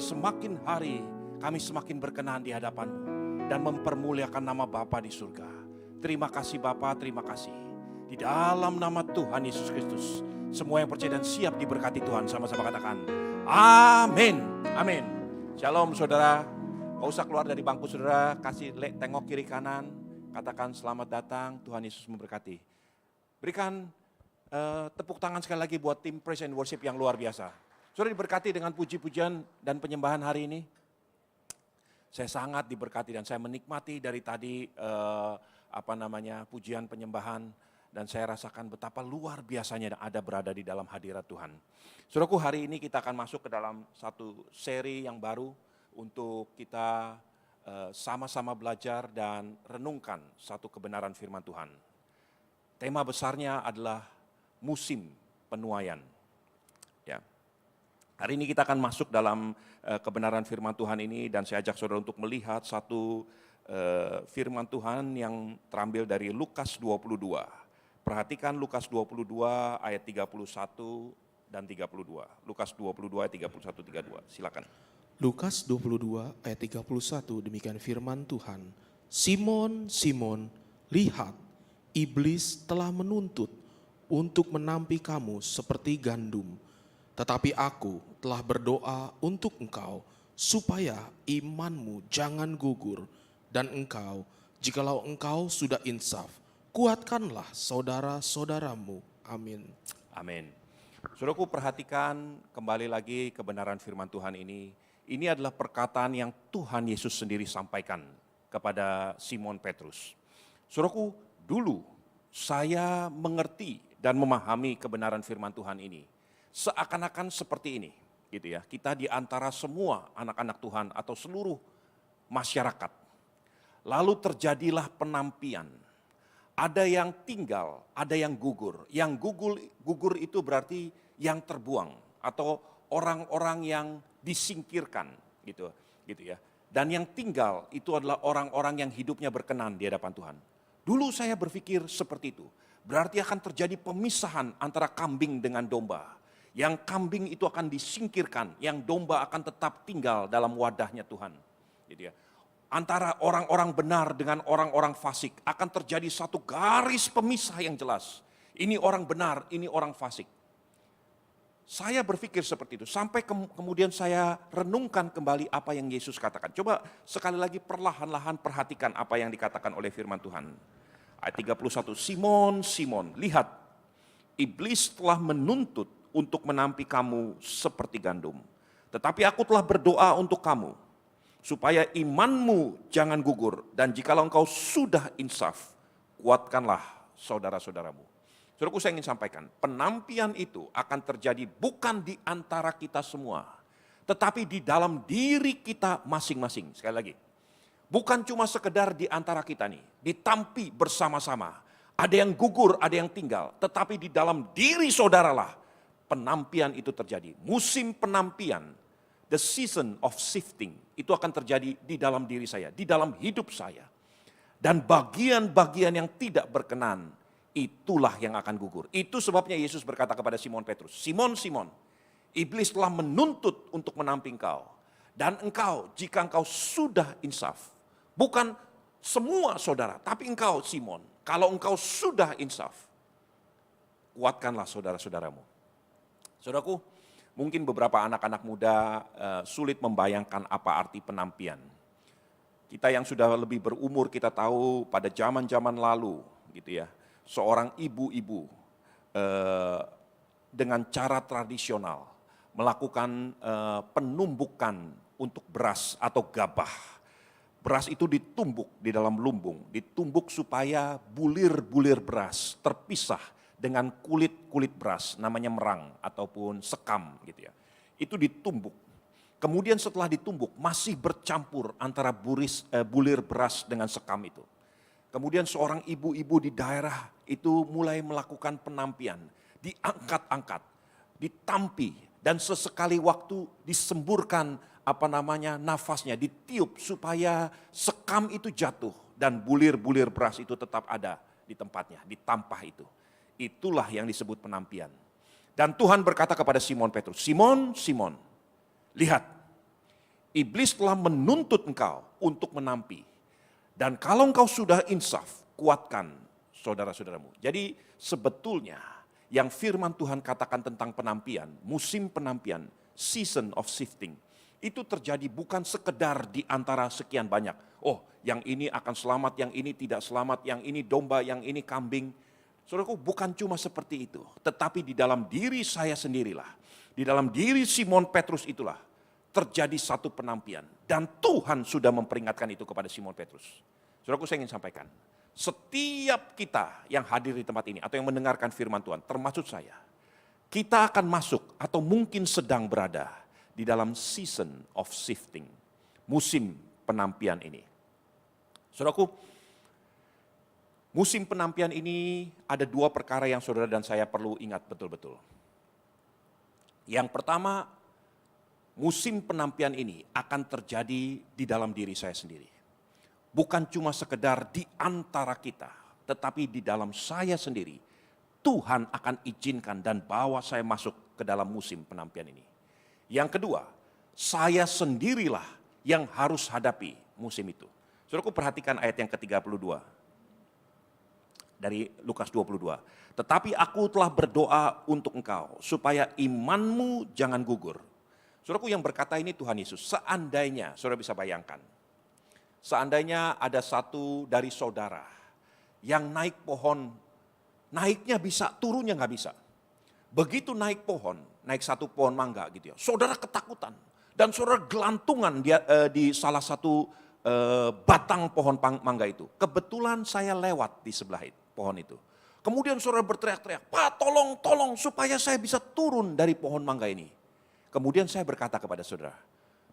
semakin hari kami semakin berkenan di hadapan-Mu dan mempermuliakan nama Bapa di surga. Terima kasih Bapa, terima kasih. Di dalam nama Tuhan Yesus Kristus, semua yang percaya dan siap diberkati Tuhan, sama-sama katakan amin. Amin. Shalom saudara. Gak usah keluar dari bangku saudara, kasih tengok kiri kanan, katakan selamat datang, Tuhan Yesus memberkati. Berikan tepuk tangan sekali lagi buat tim Praise and Worship yang luar biasa. Saudara diberkati dengan puji-pujian dan penyembahan hari ini. Saya sangat diberkati dan saya menikmati dari tadi pujian penyembahan, dan saya rasakan betapa luar biasanya ada berada di dalam hadirat Tuhan. Saudaraku, hari ini kita akan masuk ke dalam satu seri yang baru untuk kita sama-sama belajar dan renungkan satu kebenaran firman Tuhan. Tema besarnya adalah musim penuaian. Ya. Hari ini kita akan masuk dalam kebenaran firman Tuhan ini, dan saya ajak saudara untuk melihat satu firman Tuhan yang terambil dari Lukas 22. Perhatikan Lukas 22 ayat 31 dan 32. Lukas 22 ayat 31 32. Silakan. Lukas 22 ayat 31, demikian firman Tuhan. Simon, Simon, lihat, iblis telah menuntut untuk menampi kamu seperti gandum. Tetapi aku telah berdoa untuk engkau, supaya imanmu jangan gugur. Dan engkau, jikalau engkau sudah insaf, kuatkanlah saudara-saudaramu. Amin. Amin. Saudaraku, perhatikan kembali lagi kebenaran firman Tuhan ini. Ini adalah perkataan yang Tuhan Yesus sendiri sampaikan kepada Simon Petrus. Saudaraku, dulu saya mengerti dan memahami kebenaran firman Tuhan ini seakan-akan seperti ini, gitu ya. Kita di antara semua anak-anak Tuhan atau seluruh masyarakat. Lalu terjadilah penampian. Ada yang tinggal, ada yang gugur. Yang gugur itu berarti yang terbuang atau orang-orang yang disingkirkan, gitu ya. Dan yang tinggal itu adalah orang-orang yang hidupnya berkenan di hadapan Tuhan. Dulu saya berpikir seperti itu. Berarti akan terjadi pemisahan antara kambing dengan domba. Yang kambing itu akan disingkirkan, yang domba akan tetap tinggal dalam wadahnya Tuhan. Gitu ya. Antara orang-orang benar dengan orang-orang fasik akan terjadi satu garis pemisah yang jelas. Ini orang benar, ini orang fasik. Saya berpikir seperti itu, sampai kemudian saya renungkan kembali apa yang Yesus katakan. Coba sekali lagi perlahan-lahan perhatikan apa yang dikatakan oleh firman Tuhan. Ayat 31, Simon, Simon, lihat, iblis telah menuntut untuk menampi kamu seperti gandum. Tetapi aku telah berdoa untuk kamu, supaya imanmu jangan gugur, dan jikalau engkau sudah insaf, kuatkanlah saudara-saudaramu. Saudaraku, saya ingin sampaikan, penampian itu akan terjadi bukan di antara kita semua, tetapi di dalam diri kita masing-masing. Sekali lagi, bukan cuma sekedar di antara kita nih, ditampi bersama-sama. Ada yang gugur, ada yang tinggal, tetapi di dalam diri saudaralah penampian itu terjadi. Musim penampian, the season of sifting, itu akan terjadi di dalam diri saya, di dalam hidup saya. Dan bagian-bagian yang tidak berkenan, itulah yang akan gugur. Itu sebabnya Yesus berkata kepada Simon Petrus, Simon, Simon, iblis telah menuntut untuk menampi engkau. Dan engkau, jika engkau sudah insaf, bukan semua saudara, tapi engkau Simon, kalau engkau sudah insaf, kuatkanlah saudara-saudaramu. Saudaraku, mungkin beberapa anak-anak muda sulit membayangkan apa arti penampian. Kita yang sudah lebih berumur, kita tahu pada zaman-zaman lalu, gitu ya, seorang ibu-ibu dengan cara tradisional melakukan penumbukan untuk beras atau gabah. Beras itu ditumbuk di dalam lumbung, ditumbuk supaya bulir-bulir beras terpisah dengan kulit-kulit beras, namanya merang ataupun sekam, gitu ya. Itu ditumbuk. Kemudian setelah ditumbuk masih bercampur antara bulir beras dengan sekam itu. Kemudian seorang ibu-ibu di daerah itu mulai melakukan penampian, diangkat-angkat, ditampi, dan sesekali waktu disemburkan nafasnya, ditiup supaya sekam itu jatuh dan bulir-bulir beras itu tetap ada di tempatnya, ditampah itu. Itulah yang disebut penampian. Dan Tuhan berkata kepada Simon Petrus, Simon, Simon, lihat, Iblis telah menuntut engkau untuk menampi. Dan kalau engkau sudah insaf, kuatkan saudara-saudaramu. Jadi sebetulnya yang firman Tuhan katakan tentang penampian, musim penampian, season of shifting, itu terjadi bukan sekedar di antara sekian banyak. Oh, yang ini akan selamat, yang ini tidak selamat, yang ini domba, yang ini kambing. Saudaraku, bukan cuma seperti itu. Tetapi di dalam diri saya sendirilah, di dalam diri Simon Petrus itulah terjadi satu penampian. Dan Tuhan sudah memperingatkan itu kepada Simon Petrus. Saudaraku, saya ingin sampaikan, setiap kita yang hadir di tempat ini atau yang mendengarkan firman Tuhan, termasuk saya, kita akan masuk atau mungkin sedang berada di dalam season of shifting, musim penampian ini. Saudaraku, musim penampian ini ada dua perkara yang saudara dan saya perlu ingat betul-betul. Yang pertama, musim penampian ini akan terjadi di dalam diri saya sendiri. Bukan cuma sekedar di antara kita, tetapi di dalam saya sendiri. Tuhan akan izinkan dan bawa saya masuk ke dalam musim penampian ini. Yang kedua, saya sendirilah yang harus hadapi musim itu. Saudaraku, perhatikan ayat yang ke-32 dari Lukas 22. Tetapi aku telah berdoa untuk engkau supaya imanmu jangan gugur. Saudaraku, yang berkata ini Tuhan Yesus. Seandainya, saudara bisa bayangkan, seandainya ada satu dari saudara yang naik pohon, naiknya bisa, turunnya nggak bisa. Begitu naik pohon, naik satu pohon mangga gitu ya, saudara ketakutan. Dan saudara gelantungan di salah satu batang pohon mangga itu. Kebetulan saya lewat di sebelah pohon itu. Kemudian saudara berteriak-teriak, Pak tolong supaya saya bisa turun dari pohon mangga ini. Kemudian saya berkata kepada saudara,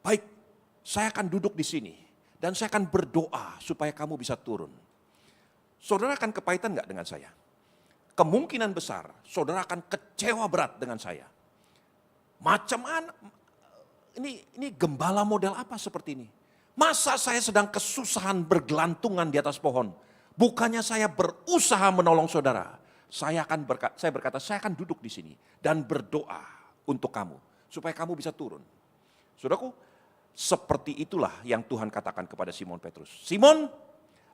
baik, saya akan duduk di sini. Dan saya akan berdoa supaya kamu bisa turun. Saudara akan kepahitan enggak dengan saya? Kemungkinan besar saudara akan kecewa berat dengan saya. Macam mana? Ini gembala model apa seperti ini? Masa saya sedang kesusahan bergelantungan di atas pohon? Bukannya saya berusaha menolong saudara. Saya berkata, saya akan duduk di sini dan berdoa untuk kamu supaya kamu bisa turun. Saudaraku, seperti itulah yang Tuhan katakan kepada Simon Petrus. Simon,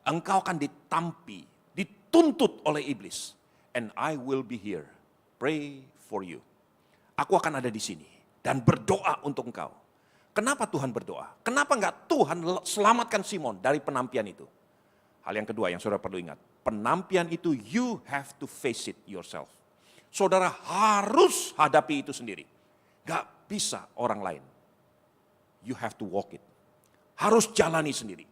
engkau akan ditampi, dituntut oleh iblis. And I will be here, pray for you. Aku akan ada di sini dan berdoa untuk engkau. Kenapa Tuhan berdoa? Kenapa enggak Tuhan selamatkan Simon dari penampian itu? Hal yang kedua yang saudara perlu ingat. Penampian itu you have to face it yourself. Saudara harus hadapi itu sendiri. Enggak bisa orang lain. You have to walk it. Harus jalani sendiri.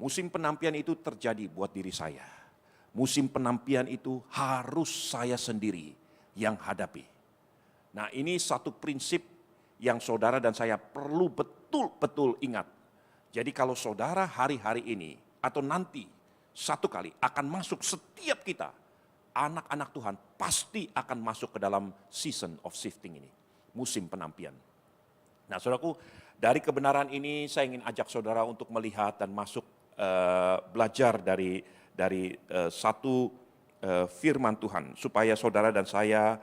Musim penampian itu terjadi buat diri saya. Musim penampian itu harus saya sendiri yang hadapi. Nah, ini satu prinsip yang saudara dan saya perlu betul-betul ingat. Jadi kalau saudara hari-hari ini atau nanti satu kali akan masuk setiap kita, anak-anak Tuhan pasti akan masuk ke dalam season of shifting ini. Musim penampian. Nah, saudaraku, dari kebenaran ini saya ingin ajak saudara untuk melihat dan masuk belajar dari satu firman Tuhan supaya saudara dan saya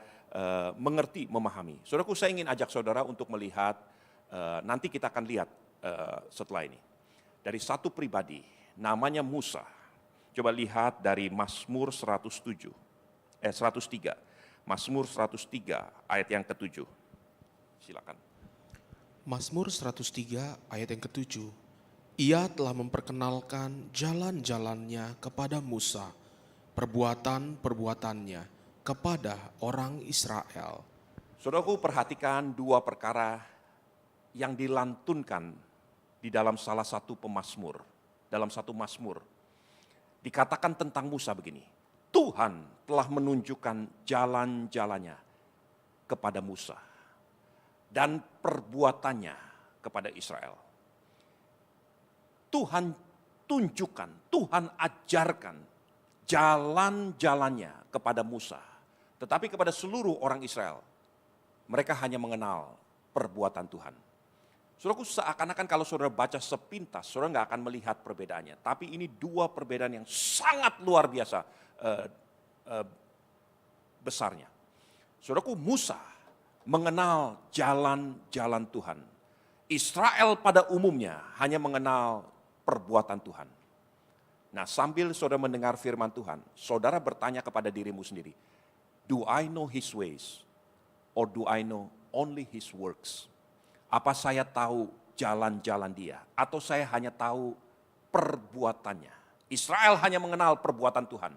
mengerti, memahami. Saudaraku, saya ingin ajak saudara untuk melihat, nanti kita akan lihat setelah ini. Dari satu pribadi, namanya Musa. Coba lihat dari Mazmur 103. Mazmur 103 ayat yang ke-7. Silakan. Mazmur 103 ayat yang ke-7. Ia telah memperkenalkan jalan-jalannya kepada Musa, perbuatan-perbuatannya kepada orang Israel. Saudaraku, perhatikan dua perkara yang dilantunkan di dalam salah satu pemazmur, dalam satu mazmur. Dikatakan tentang Musa begini, Tuhan telah menunjukkan jalan-jalannya kepada Musa dan perbuatannya kepada Israel. Tuhan tunjukkan, Tuhan ajarkan jalan-jalannya kepada Musa. Tetapi kepada seluruh orang Israel, mereka hanya mengenal perbuatan Tuhan. Saudaraku, seakan-akan kalau saudara baca sepintas, saudara nggak akan melihat perbedaannya. Tapi ini dua perbedaan yang sangat luar biasa besarnya. Saudaraku, Musa mengenal jalan-jalan Tuhan. Israel pada umumnya hanya mengenal perbuatan Tuhan. Nah, sambil saudara mendengar firman Tuhan, saudara bertanya kepada dirimu sendiri, do I know His ways or do I know only His works? Apa saya tahu jalan-jalan Dia atau saya hanya tahu perbuatannya? Israel hanya mengenal perbuatan Tuhan.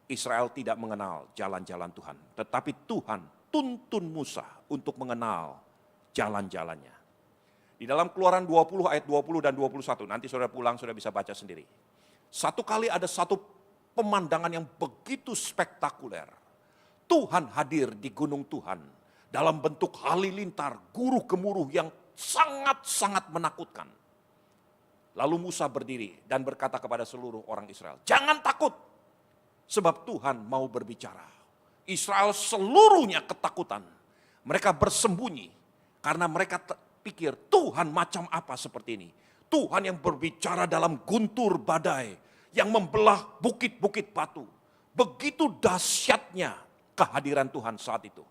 Israel tidak mengenal jalan-jalan Tuhan. Tetapi Tuhan tuntun Musa untuk mengenal jalan-jalannya. Di dalam Keluaran 20 ayat 20 dan 21, nanti saudara pulang saudara bisa baca sendiri. Satu kali ada satu pemandangan yang begitu spektakuler. Tuhan hadir di gunung Tuhan dalam bentuk halilintar, guruh-gemuruh yang sangat-sangat menakutkan. Lalu Musa berdiri dan berkata kepada seluruh orang Israel, jangan takut, sebab Tuhan mau berbicara. Israel seluruhnya ketakutan. Mereka bersembunyi karena mereka pikir Tuhan macam apa seperti ini. Tuhan yang berbicara dalam guntur badai, yang membelah bukit-bukit batu. Begitu dahsyatnya kehadiran Tuhan saat itu.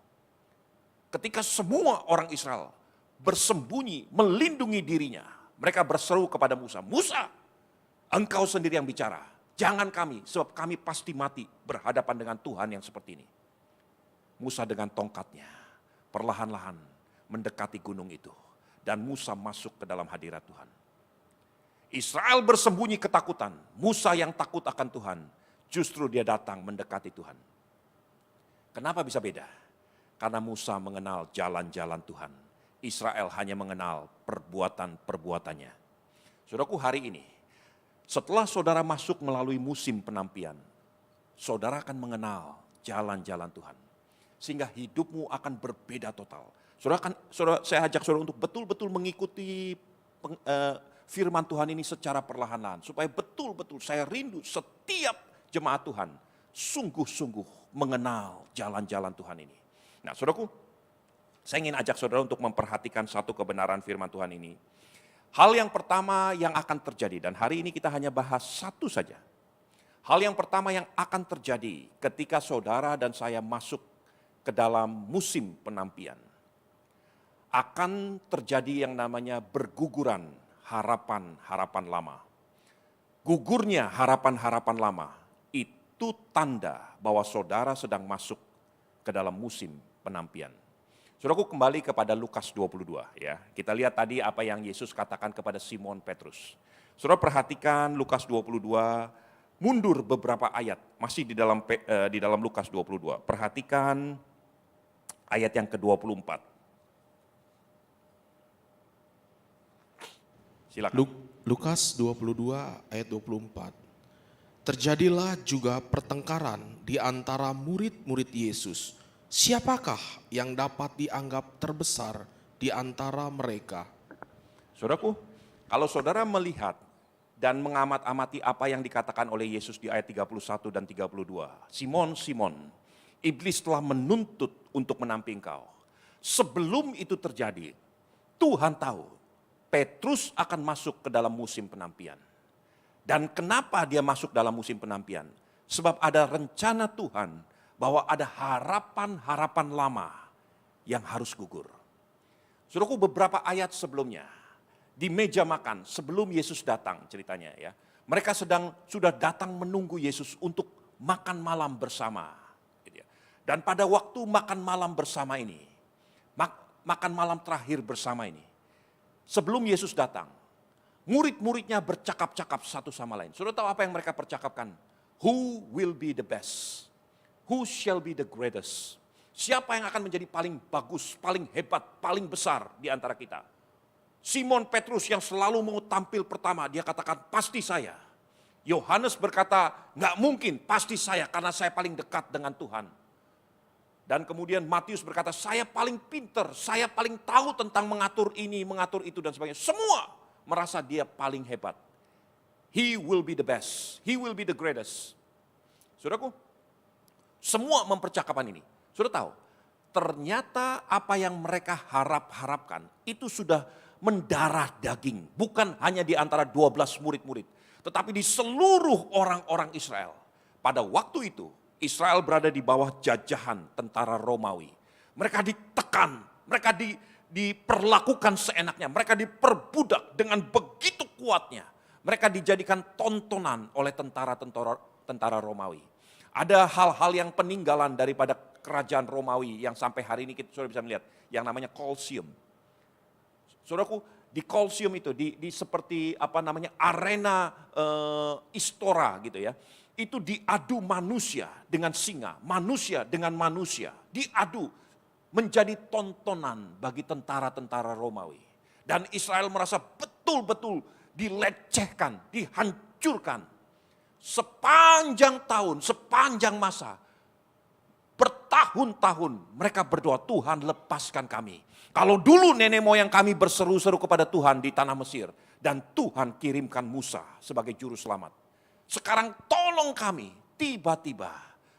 Ketika semua orang Israel bersembunyi, melindungi dirinya, mereka berseru kepada Musa, Musa, engkau sendiri yang bicara, jangan kami, sebab kami pasti mati berhadapan dengan Tuhan yang seperti ini. Musa dengan tongkatnya, perlahan-lahan mendekati gunung itu. Dan Musa masuk ke dalam hadirat Tuhan. Israel bersembunyi ketakutan, Musa yang takut akan Tuhan, justru dia datang mendekati Tuhan. Kenapa bisa beda? Karena Musa mengenal jalan-jalan Tuhan. Israel hanya mengenal perbuatan-perbuatannya. Saudaraku, hari ini, setelah saudara masuk melalui musim penampian, saudara akan mengenal jalan-jalan Tuhan. Sehingga hidupmu akan berbeda total. Saya ajak saudara untuk betul-betul mengikuti firman Tuhan ini secara perlahan-lahan. Supaya betul-betul saya rindu setiap jemaat Tuhan sungguh-sungguh mengenal jalan-jalan Tuhan ini. Nah, saudaraku, saya ingin ajak saudara untuk memperhatikan satu kebenaran firman Tuhan ini. Hal yang pertama yang akan terjadi, dan hari ini kita hanya bahas satu saja. Hal yang pertama yang akan terjadi ketika saudara dan saya masuk ke dalam musim penampian. Akan terjadi yang namanya berguguran harapan-harapan lama. Gugurnya harapan-harapan lama itu tanda bahwa saudara sedang masuk ke dalam musim penampian. Saudaraku, kembali kepada Lukas 22 ya. Kita lihat tadi apa yang Yesus katakan kepada Simon Petrus. Saudara perhatikan Lukas 22, mundur beberapa ayat masih di dalam Lukas 22. Perhatikan ayat yang ke-24. Silakan. Lukas 22 ayat 24. Terjadilah juga pertengkaran di antara murid-murid Yesus. Siapakah yang dapat dianggap terbesar di antara mereka? Saudaraku, kalau saudara melihat dan mengamat-amati apa yang dikatakan oleh Yesus di ayat 31 dan 32. Simon, Simon, iblis telah menuntut untuk menampi engkau. Sebelum itu terjadi, Tuhan tahu Petrus akan masuk ke dalam musim penampian. Dan kenapa dia masuk dalam musim penampian? Sebab ada rencana Tuhan bahwa ada harapan-harapan lama yang harus gugur. Saudaraku, beberapa ayat sebelumnya, di meja makan sebelum Yesus datang ceritanya ya. Mereka sudah datang menunggu Yesus untuk makan malam bersama. Dan pada waktu makan malam bersama ini, makan malam terakhir bersama ini, sebelum Yesus datang, murid-muridnya bercakap-cakap satu sama lain. Saudara tahu apa yang mereka percakapkan? Who will be the best? Who shall be the greatest? Siapa yang akan menjadi paling bagus, paling hebat, paling besar di antara kita? Simon Petrus yang selalu mau tampil pertama, dia katakan pasti saya. Yohanes berkata nggak mungkin, pasti saya karena saya paling dekat dengan Tuhan. Dan kemudian Matius berkata saya paling pinter, saya paling tahu tentang mengatur ini, mengatur itu dan sebagainya. Semua merasa dia paling hebat. He will be the best, he will be the greatest. Saudaraku, semua mempercakapan ini. Sudah tahu, ternyata apa yang mereka harapkan itu sudah mendarah daging. Bukan hanya di antara 12 murid-murid, tetapi di seluruh orang-orang Israel. Pada waktu itu, Israel berada di bawah jajahan tentara Romawi. Mereka ditekan, mereka diperlakukan seenaknya. Mereka diperbudak dengan begitu kuatnya. Mereka dijadikan tontonan oleh tentara Romawi. Ada hal-hal yang peninggalan daripada kerajaan Romawi yang sampai hari ini kita sudah bisa melihat. Yang namanya Colosseum. Saudaraku, di Colosseum itu, di seperti arena istora gitu ya. Itu diadu manusia dengan singa, manusia dengan manusia. Diadu menjadi tontonan bagi tentara-tentara Romawi. Dan Israel merasa betul-betul dilecehkan, dihancurkan. Sepanjang tahun, sepanjang masa, bertahun-tahun mereka berdoa, Tuhan lepaskan kami. Kalau dulu nenek moyang kami berseru-seru kepada Tuhan di tanah Mesir, dan Tuhan kirimkan Musa sebagai juru selamat. Sekarang tolong kami. Tiba-tiba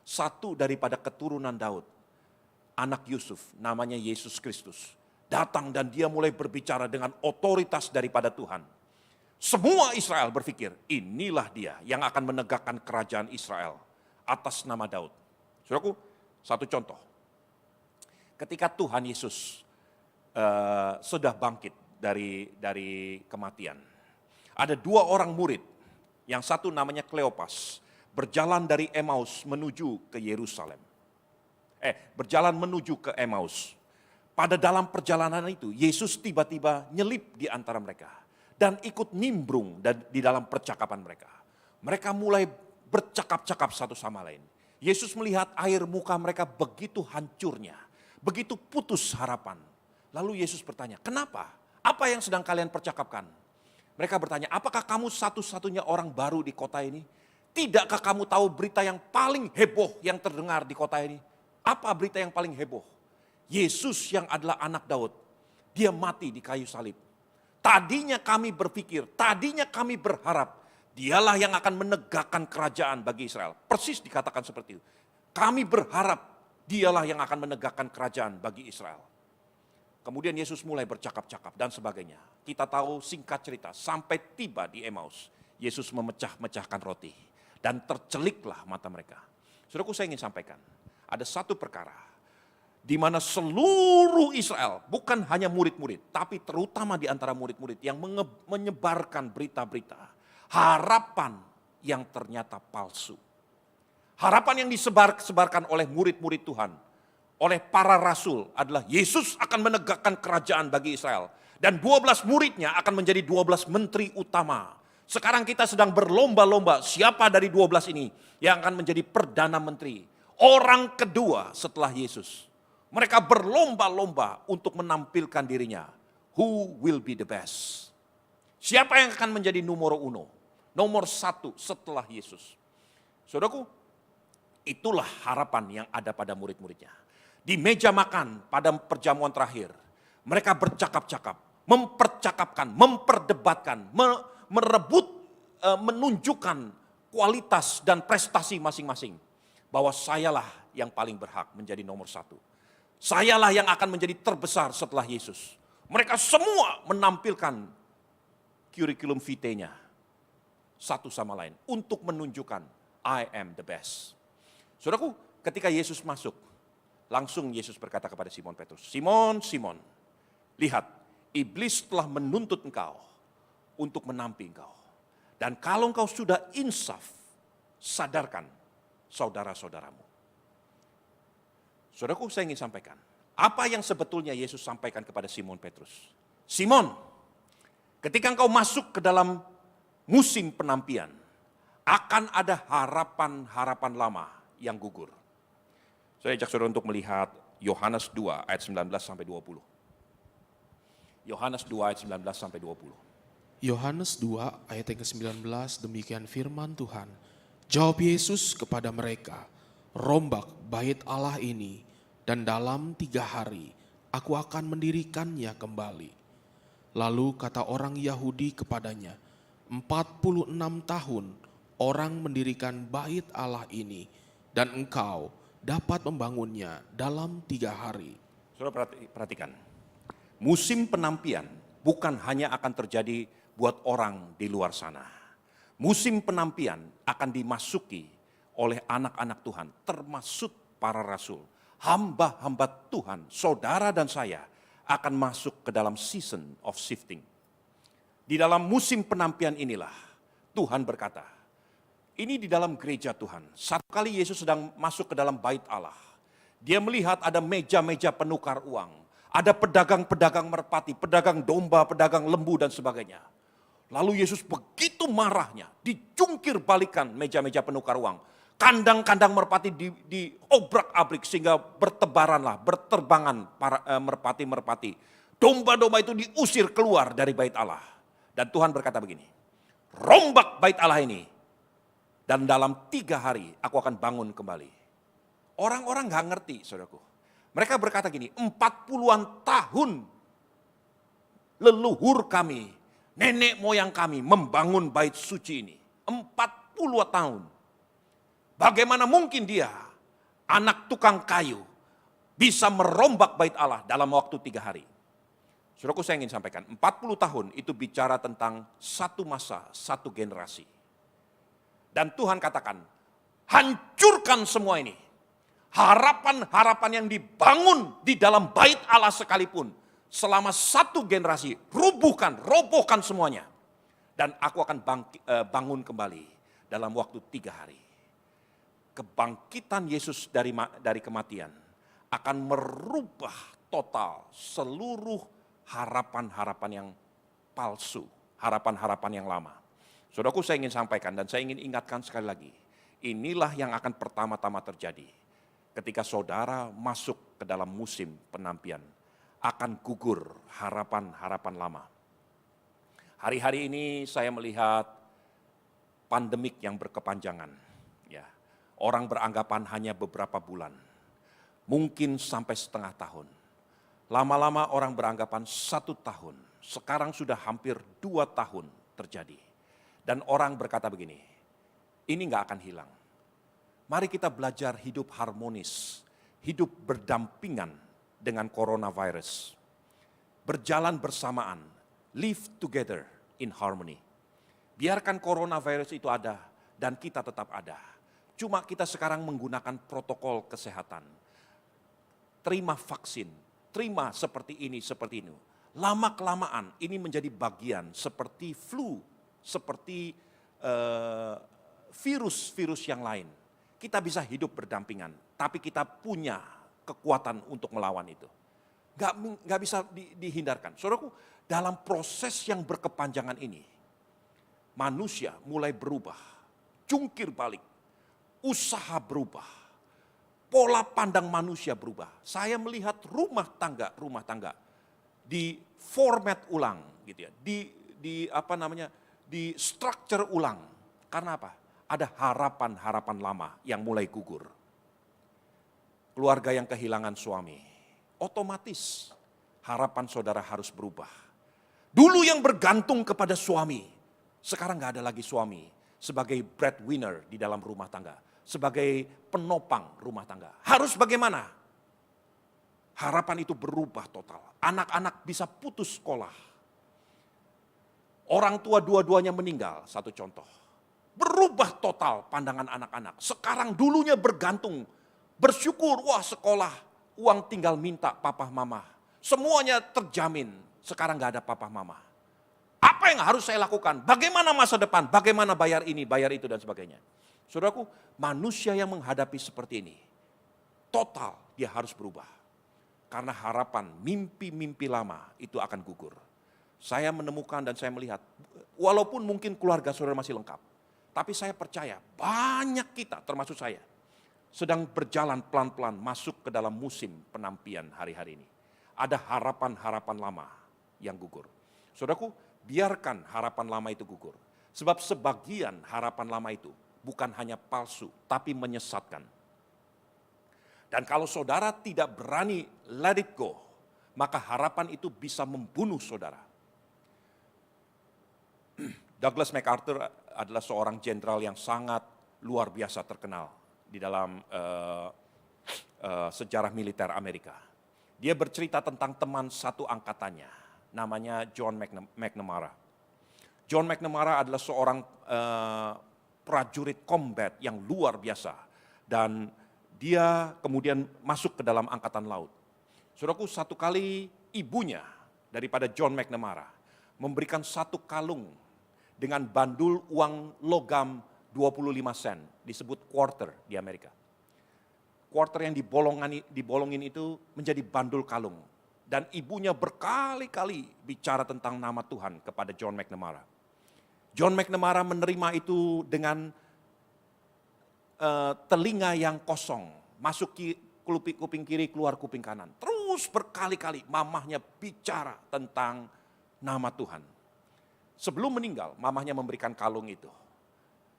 satu daripada keturunan Daud, anak Yusuf, namanya Yesus Kristus, datang dan dia mulai berbicara dengan otoritas daripada Tuhan. Semua Israel berpikir, inilah dia yang akan menegakkan kerajaan Israel atas nama Daud. Saudaraku, satu contoh. Ketika Tuhan Yesus sudah bangkit dari kematian, ada dua orang murid, yang satu namanya Kleopas, berjalan dari Emmaus menuju ke Yerusalem. Berjalan menuju ke Emmaus. Pada dalam perjalanan itu, Yesus tiba-tiba nyelip di antara mereka dan ikut nimbrung di dalam percakapan mereka. Mereka mulai bercakap-cakap satu sama lain. Yesus melihat air muka mereka begitu hancurnya, begitu putus harapan. Lalu Yesus bertanya, kenapa? Apa yang sedang kalian percakapkan? Mereka bertanya, apakah kamu satu-satunya orang baru di kota ini? Tidakkah kamu tahu berita yang paling heboh yang terdengar di kota ini? Apa berita yang paling heboh? Yesus yang adalah anak Daud, dia mati di kayu salib. Tadinya kami berpikir, tadinya kami berharap, dialah yang akan menegakkan kerajaan bagi Israel. Persis dikatakan seperti itu. Kami berharap dialah yang akan menegakkan kerajaan bagi Israel. Kemudian Yesus mulai bercakap-cakap dan sebagainya. Kita tahu singkat cerita, sampai tiba di Emmaus, Yesus memecah-mecahkan roti. Dan terceliklah mata mereka. Saudaraku, saya ingin sampaikan, ada satu perkara, di mana seluruh Israel, bukan hanya murid-murid, tapi terutama di antara murid-murid yang menyebarkan berita-berita, harapan yang ternyata palsu. Harapan yang disebarkan oleh murid-murid Tuhan, oleh para rasul adalah Yesus akan menegakkan kerajaan bagi Israel. Dan 12 muridnya akan menjadi 12 menteri utama. Sekarang kita sedang berlomba-lomba siapa dari 12 ini yang akan menjadi perdana menteri. Orang kedua setelah Yesus. Mereka berlomba-lomba untuk menampilkan dirinya. Who will be the best? Siapa yang akan menjadi nomor uno? Nomor satu setelah Yesus. Saudaraku, itulah harapan yang ada pada murid-muridnya. Di meja makan pada perjamuan terakhir, mereka bercakap-cakap, mempercakapkan, memperdebatkan, merebut, menunjukkan kualitas dan prestasi masing-masing. Bahwa sayalah yang paling berhak menjadi nomor satu. Sayalah yang akan menjadi terbesar setelah Yesus. Mereka semua menampilkan kurikulum vitae-nya satu sama lain untuk menunjukkan I am the best. Saudaraku, ketika Yesus masuk, langsung Yesus berkata kepada Simon Petrus, Simon, Simon, lihat, iblis telah menuntut engkau untuk menampi engkau. Dan kalau engkau sudah insaf, sadarkan saudara-saudaramu. Saudaraku, saya ingin sampaikan, apa yang sebetulnya Yesus sampaikan kepada Simon Petrus. Simon, ketika engkau masuk ke dalam musim penampian, akan ada harapan-harapan lama yang gugur. Saya ajak saudara untuk melihat Yohanes 2 ayat 19 sampai 20. Yohanes 2 ayat 19 sampai 20. Yohanes 2 ayat yang ke-19, demikian firman Tuhan. Jawab Yesus kepada mereka, rombak bait Allah ini dan dalam 3 hari aku akan mendirikannya kembali. Lalu kata orang Yahudi kepadanya, 46 tahun orang mendirikan bait Allah ini dan engkau dapat membangunnya dalam 3 hari. Saudara perhatikan, musim penampian bukan hanya akan terjadi buat orang di luar sana. Musim penampian akan dimasuki oleh anak-anak Tuhan, termasuk para rasul. Hamba-hamba Tuhan, saudara dan saya akan masuk ke dalam season of shifting. Di dalam musim penampian inilah Tuhan berkata, ini di dalam gereja Tuhan. Satu kali Yesus sedang masuk ke dalam bait Allah. Dia melihat ada meja-meja penukar uang. Ada pedagang-pedagang merpati, pedagang domba, pedagang lembu dan sebagainya. Lalu Yesus begitu marahnya, dijungkir balikan meja-meja penukar uang. Kandang-kandang merpati diobrak-abrik sehingga berterbangan para merpati-merpati. Domba-domba itu diusir keluar dari bait Allah. Dan Tuhan berkata begini, rombak bait Allah ini, dan dalam 3 hari aku akan bangun kembali. Orang-orang gak ngerti, saudaraku. Mereka berkata gini, 40-an tahun leluhur kami, nenek moyang kami membangun bait suci ini. 40 tahun. Bagaimana mungkin dia, anak tukang kayu, bisa merombak bait Allah dalam waktu 3 hari. Saudaraku, saya ingin sampaikan, 40 tahun itu bicara tentang satu masa, satu generasi. Dan Tuhan katakan, hancurkan semua ini. Harapan-harapan yang dibangun di dalam bait Allah sekalipun, selama satu generasi, robohkan semuanya. Dan aku akan bangun kembali dalam waktu 3 hari. Kebangkitan Yesus dari kematian akan merubah total seluruh harapan-harapan yang palsu, harapan-harapan yang lama. Saudaraku, saya ingin sampaikan dan saya ingin ingatkan sekali lagi. Inilah yang akan pertama-tama terjadi. Ketika saudara masuk ke dalam musim penampian, akan gugur harapan-harapan lama. Hari-hari ini saya melihat pandemik yang berkepanjangan. Ya, orang beranggapan hanya beberapa bulan, mungkin sampai setengah tahun. Lama-lama orang beranggapan 1 tahun, sekarang sudah hampir 2 tahun terjadi. Dan orang berkata begini, ini gak akan hilang. Mari kita belajar hidup harmonis, hidup berdampingan dengan coronavirus. Berjalan bersamaan, live together in harmony. Biarkan coronavirus itu ada dan kita tetap ada. Cuma kita sekarang menggunakan protokol kesehatan. Terima vaksin, terima seperti ini, seperti ini. Lama-kelamaan ini menjadi bagian seperti flu, seperti virus-virus yang lain. Kita bisa hidup berdampingan, tapi kita punya kekuatan untuk melawan itu. Gak bisa dihindarkan. Saudaraku, dalam proses yang berkepanjangan ini, manusia mulai berubah, jungkir balik, usaha berubah, pola pandang manusia berubah. Saya melihat rumah tangga di format ulang, gitu ya, di structure ulang. Karena apa? Ada harapan-harapan lama yang mulai gugur. Keluarga yang kehilangan suami, otomatis harapan saudara harus berubah. Dulu yang bergantung kepada suami, sekarang gak ada lagi suami sebagai breadwinner di dalam rumah tangga, sebagai penopang rumah tangga. Harus bagaimana? Harapan itu berubah total. Anak-anak bisa putus sekolah. Orang tua dua-duanya meninggal, satu contoh. Berubah total pandangan anak-anak. Sekarang dulunya bergantung, bersyukur, wah sekolah, uang tinggal minta papa mama. Semuanya terjamin, sekarang gak ada papa mama. Apa yang harus saya lakukan? Bagaimana masa depan? Bagaimana bayar ini, bayar itu dan sebagainya. Saudaraku, manusia yang menghadapi seperti ini, total dia harus berubah. Karena harapan, mimpi-mimpi lama itu akan gugur. Saya menemukan dan saya melihat, walaupun mungkin keluarga saudara masih lengkap, tapi saya percaya banyak kita, termasuk saya, sedang berjalan pelan-pelan masuk ke dalam musim penampian hari-hari ini. Ada harapan-harapan lama yang gugur. Saudaraku, biarkan harapan lama itu gugur. Sebab sebagian harapan lama itu bukan hanya palsu, tapi menyesatkan. Dan kalau saudara tidak berani let it go, maka harapan itu bisa membunuh saudara. Douglas MacArthur adalah seorang jenderal yang sangat luar biasa terkenal di dalam sejarah militer Amerika. Dia bercerita tentang teman satu angkatannya, namanya John McNamara. John McNamara adalah seorang prajurit combat yang luar biasa. Dan dia kemudian masuk ke dalam angkatan laut. Saudaraku, satu kali ibunya daripada John McNamara memberikan satu kalung dengan bandul uang logam 25 sen, disebut quarter di Amerika. Quarter yang dibolongin itu menjadi bandul kalung. Dan ibunya berkali-kali bicara tentang nama Tuhan kepada John McNamara. John McNamara menerima itu dengan telinga yang kosong, masuk kuping kiri, keluar kuping kanan. Terus berkali-kali mamahnya bicara tentang nama Tuhan. Sebelum meninggal, mamahnya memberikan kalung itu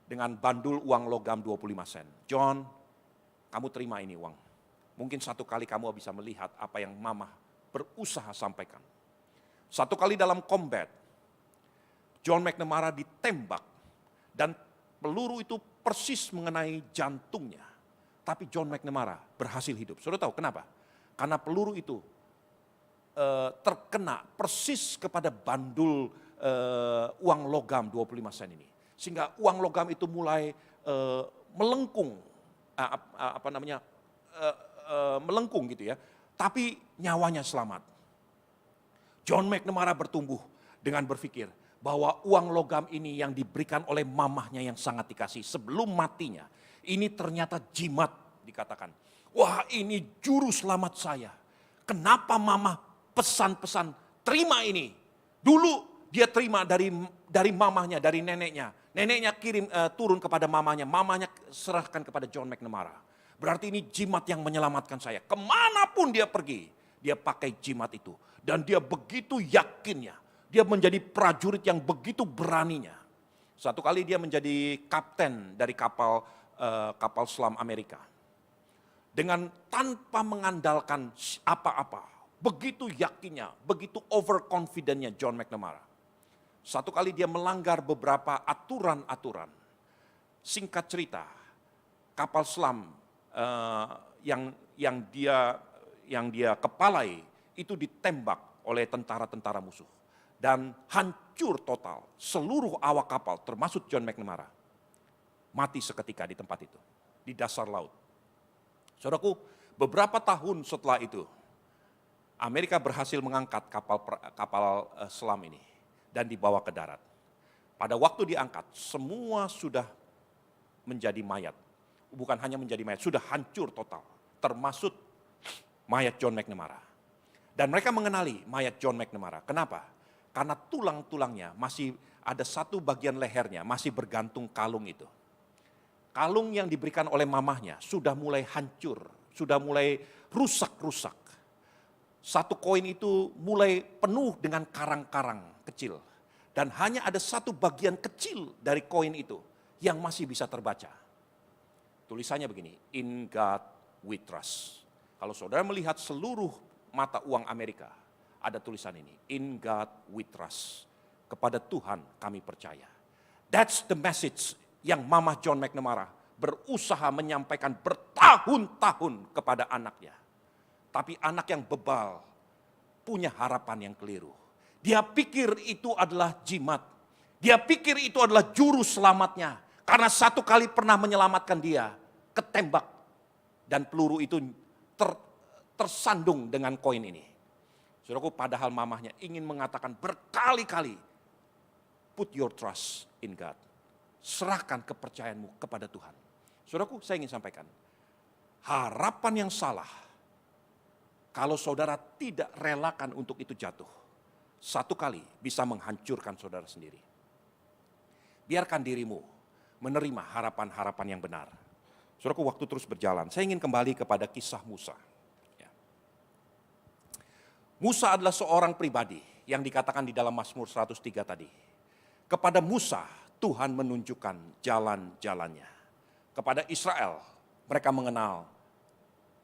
dengan bandul uang logam 25 sen. John, kamu terima ini uang. Mungkin satu kali kamu bisa melihat apa yang mamah berusaha sampaikan. Satu kali dalam combat, John McNamara ditembak dan peluru itu persis mengenai jantungnya. Tapi John McNamara berhasil hidup. Saudara tahu kenapa? Karena peluru itu terkena persis kepada bandul uang logam 25 sen ini. Sehingga uang logam itu mulai melengkung, melengkung gitu ya. Tapi nyawanya selamat. John McNamara bertumbuh dengan berpikir bahwa uang logam ini yang diberikan oleh mamahnya yang sangat dikasih sebelum matinya. Ini ternyata jimat dikatakan. Wah, ini juru selamat saya. Kenapa mamah pesan-pesan terima ini? Dulu dia terima dari mamahnya, dari neneknya. Neneknya kirim turun kepada mamahnya. Mamahnya serahkan kepada John McNamara. Berarti ini jimat yang menyelamatkan saya. Kemanapun dia pergi, dia pakai jimat itu. Dan dia begitu yakinnya. Dia menjadi prajurit yang begitu beraninya. Satu kali dia menjadi kapten dari kapal selam Amerika. Dengan tanpa mengandalkan apa-apa. Begitu yakinnya, begitu overconfidentnya John McNamara. Satu kali dia melanggar beberapa aturan-aturan. Singkat cerita, kapal selam yang dia kepalai itu ditembak oleh tentara-tentara musuh dan hancur total. Seluruh awak kapal termasuk John McNamara mati seketika di tempat itu, di dasar laut. Saudaraku, beberapa tahun setelah itu Amerika berhasil mengangkat kapal selam ini dan dibawa ke darat. Pada waktu diangkat, semua sudah menjadi mayat. Bukan hanya menjadi mayat, sudah hancur total. Termasuk mayat John McNamara. Dan mereka mengenali mayat John McNamara. Kenapa? Karena tulang-tulangnya masih ada satu bagian lehernya masih bergantung kalung itu. Kalung yang diberikan oleh mamahnya sudah mulai hancur, sudah mulai rusak-rusak. Satu koin itu mulai penuh dengan karang-karang kecil. Dan hanya ada satu bagian kecil dari koin itu yang masih bisa terbaca. Tulisannya begini, in God we trust. Kalau saudara melihat seluruh mata uang Amerika, ada tulisan ini, in God we trust. Kepada Tuhan kami percaya. That's the message yang Mama John McNamara berusaha menyampaikan bertahun-tahun kepada anaknya. Tapi anak yang bebal punya harapan yang keliru. Dia pikir itu adalah jimat. Dia pikir itu adalah juru selamatnya. Karena satu kali pernah menyelamatkan dia, ketembak. Dan peluru itu tersandung dengan koin ini. Saudaraku, padahal mamahnya ingin mengatakan berkali-kali, put your trust in God. Serahkan kepercayaanmu kepada Tuhan. Saudaraku, saya ingin sampaikan, harapan yang salah, kalau saudara tidak relakan untuk itu jatuh, satu kali bisa menghancurkan saudara sendiri. Biarkan dirimu menerima harapan-harapan yang benar. Saudaraku, waktu terus berjalan. Saya ingin kembali kepada kisah Musa. Ya. Musa adalah seorang pribadi yang dikatakan di dalam Mazmur 103 tadi. Kepada Musa, Tuhan menunjukkan jalan-jalannya. Kepada Israel, mereka mengenal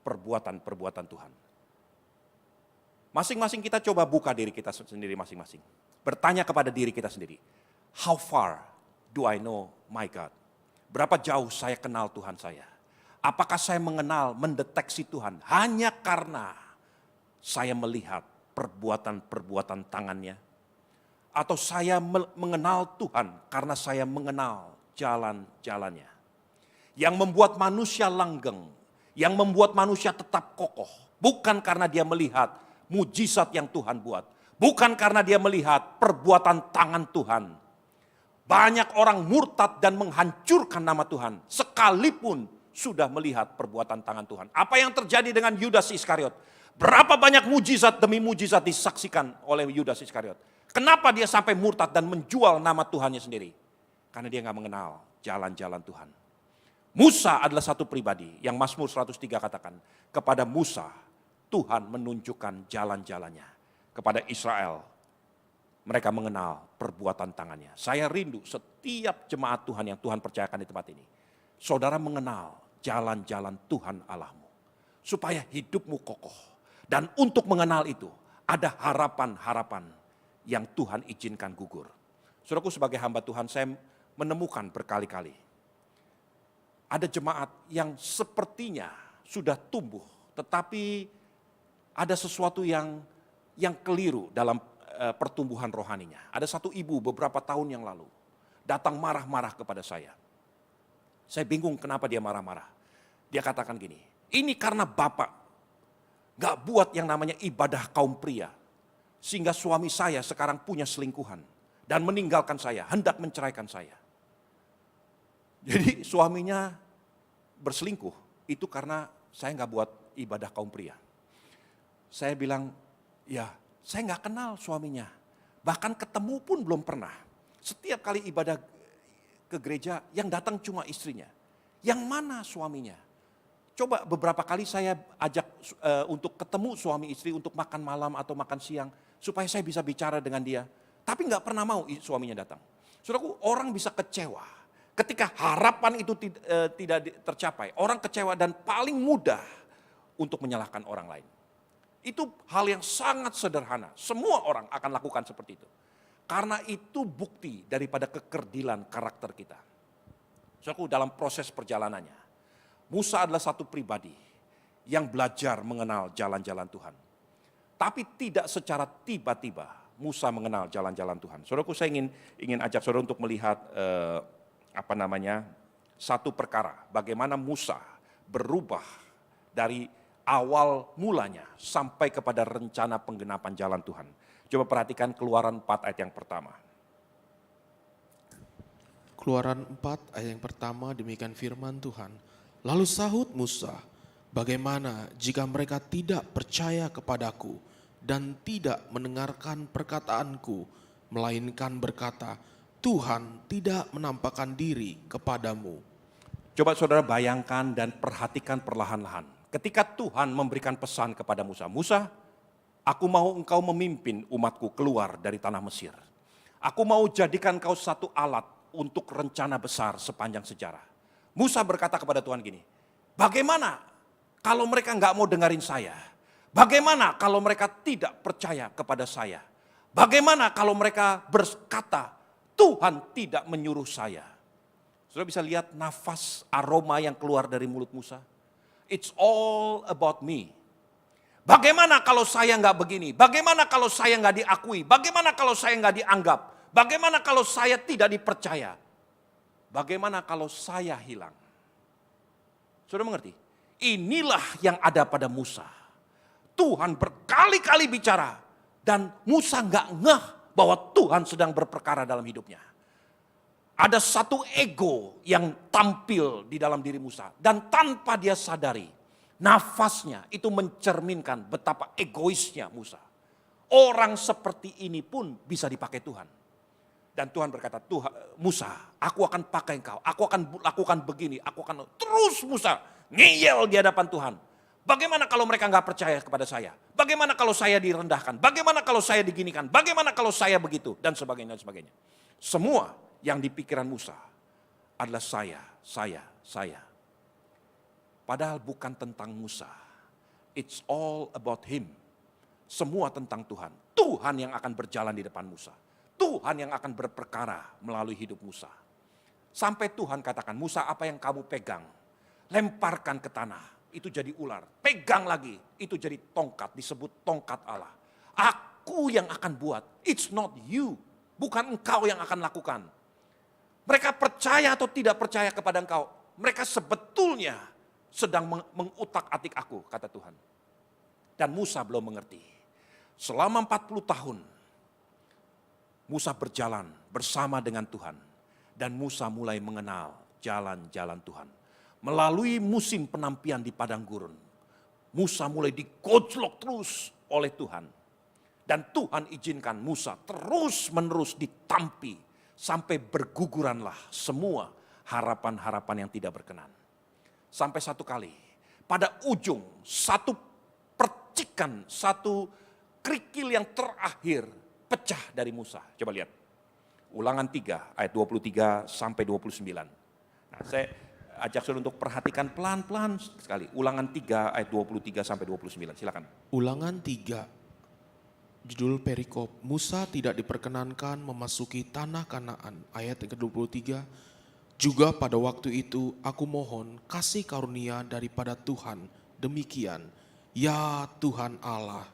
perbuatan-perbuatan Tuhan. Masing-masing kita coba buka diri kita sendiri masing-masing. Bertanya kepada diri kita sendiri. How far do I know my God? Berapa jauh saya kenal Tuhan saya? Apakah saya mendeteksi Tuhan hanya karena saya melihat perbuatan-perbuatan tangannya? Atau saya mengenal Tuhan karena saya mengenal jalan-jalannya? Yang membuat manusia langgeng, yang membuat manusia tetap kokoh. Bukan karena dia melihat mujizat yang Tuhan buat. Bukan karena dia melihat perbuatan tangan Tuhan. Banyak orang murtad dan menghancurkan nama Tuhan sekalipun sudah melihat perbuatan tangan Tuhan. Apa yang terjadi dengan Yudas Iskariot? Berapa banyak mujizat demi mujizat disaksikan oleh Yudas Iskariot. Kenapa dia sampai murtad dan menjual nama Tuhannya sendiri? Karena dia nggak mengenal jalan-jalan Tuhan. Musa adalah satu pribadi yang Mazmur 103 katakan. Kepada Musa Tuhan menunjukkan jalan-jalannya. Kepada Israel mereka mengenal perbuatan tangannya. Saya rindu setiap jemaat Tuhan yang Tuhan percayakan di tempat ini. Saudara mengenal jalan-jalan Tuhan Allahmu. Supaya hidupmu kokoh. Dan untuk mengenal itu ada harapan-harapan yang Tuhan izinkan gugur. Saudaraku, sebagai hamba Tuhan saya menemukan berkali-kali. Ada jemaat yang sepertinya sudah tumbuh. Tetapi ada sesuatu yang keliru dalam pertumbuhan rohaninya. Ada satu ibu beberapa tahun yang lalu datang marah-marah kepada saya. Saya bingung kenapa dia marah-marah. Dia katakan gini, ini karena Bapak gak buat yang namanya ibadah kaum pria. Sehingga suami saya sekarang punya selingkuhan. Dan meninggalkan saya, hendak menceraikan saya. Jadi suaminya berselingkuh, itu karena saya gak buat ibadah kaum pria. Saya bilang, ya saya gak kenal suaminya. Bahkan ketemu pun belum pernah. Setiap kali ibadah ke gereja yang datang cuma istrinya. Yang mana suaminya? Coba beberapa kali saya ajak untuk ketemu suami istri untuk makan malam atau makan siang. Supaya saya bisa bicara dengan dia. Tapi gak pernah mau suaminya datang. Saudaraku, orang bisa kecewa. Ketika harapan itu tidak tercapai. Orang kecewa dan paling mudah untuk menyalahkan orang lain. Itu hal yang sangat sederhana. Semua orang akan lakukan seperti itu. Karena itu bukti daripada kekerdilan karakter kita. Saudaraku, dalam proses perjalanannya, Musa adalah satu pribadi yang belajar mengenal jalan-jalan Tuhan. Tapi tidak secara tiba-tiba Musa mengenal jalan-jalan Tuhan. Saudaraku, saya ingin ajak saudara untuk melihat satu perkara. Bagaimana Musa berubah dari awal mulanya sampai kepada rencana penggenapan jalan Tuhan. Coba perhatikan Keluaran 4 ayat yang pertama. Keluaran 4 ayat yang pertama, demikian firman Tuhan. Lalu sahut Musa, bagaimana jika mereka tidak percaya kepadaku dan tidak mendengarkan perkataanku, melainkan berkata, Tuhan tidak menampakkan diri kepadamu. Coba saudara bayangkan dan perhatikan perlahan-lahan. Ketika Tuhan memberikan pesan kepada Musa, Musa, aku mau engkau memimpin umatku keluar dari tanah Mesir. Aku mau jadikan kau satu alat untuk rencana besar sepanjang sejarah. Musa berkata kepada Tuhan gini, bagaimana kalau mereka nggak mau dengerin saya? Bagaimana kalau mereka tidak percaya kepada saya? Bagaimana kalau mereka berkata, Tuhan tidak menyuruh saya? Saudara bisa lihat nafas aroma yang keluar dari mulut Musa. It's all about me. Bagaimana kalau saya nggak begini? Bagaimana kalau saya nggak diakui? Bagaimana kalau saya nggak dianggap? Bagaimana kalau saya tidak dipercaya? Bagaimana kalau saya hilang? Saudara mengerti? Inilah yang ada pada Musa. Tuhan berkali-kali bicara dan Musa nggak ngeh bahwa Tuhan sedang berperkara dalam hidupnya. Ada satu ego yang tampil di dalam diri Musa dan tanpa dia sadari, nafasnya itu mencerminkan betapa egoisnya Musa. Orang seperti ini pun bisa dipakai Tuhan. Dan Tuhan berkata, Tuhan, Musa, aku akan pakai engkau, aku akan lakukan begini, aku akan terus Musa ngeyel di hadapan Tuhan. Bagaimana kalau mereka nggak percaya kepada saya? Bagaimana kalau saya direndahkan? Bagaimana kalau saya diginikan? Bagaimana kalau saya begitu? Dan sebagainya, dan sebagainya. Semua yang di pikiran Musa adalah saya. Padahal bukan tentang Musa. It's all about him. Semua tentang Tuhan. Tuhan yang akan berjalan di depan Musa. Tuhan yang akan berperkara melalui hidup Musa. Sampai Tuhan katakan, Musa, apa yang kamu pegang? Lemparkan ke tanah. Itu jadi ular. Pegang lagi. Itu jadi tongkat. Disebut tongkat Allah. Aku yang akan buat. It's not you. Bukan engkau yang akan lakukan. Mereka percaya atau tidak percaya kepada engkau. Mereka sebetulnya sedang mengutak-atik aku, kata Tuhan. Dan Musa belum mengerti. Selama 40 tahun, Musa berjalan bersama dengan Tuhan. Dan Musa mulai mengenal jalan-jalan Tuhan. Melalui musim penampian di padang gurun, Musa mulai digojlok terus oleh Tuhan. Dan Tuhan izinkan Musa terus menerus ditampi. Sampai berguguranlah semua harapan-harapan yang tidak berkenan. Sampai satu kali, pada ujung satu percikan, satu kerikil yang terakhir pecah dari Musa. Coba lihat. Ulangan 3 ayat 23 sampai 29. Nah, saya ajak saudara untuk perhatikan pelan-pelan sekali. Ulangan 3 ayat 23 sampai 29. Silakan. Ulangan 3, judul perikop, Musa tidak diperkenankan memasuki tanah Kanaan. Ayat yang ke-23, juga pada waktu itu aku mohon kasih karunia daripada Tuhan. Demikian, ya Tuhan Allah,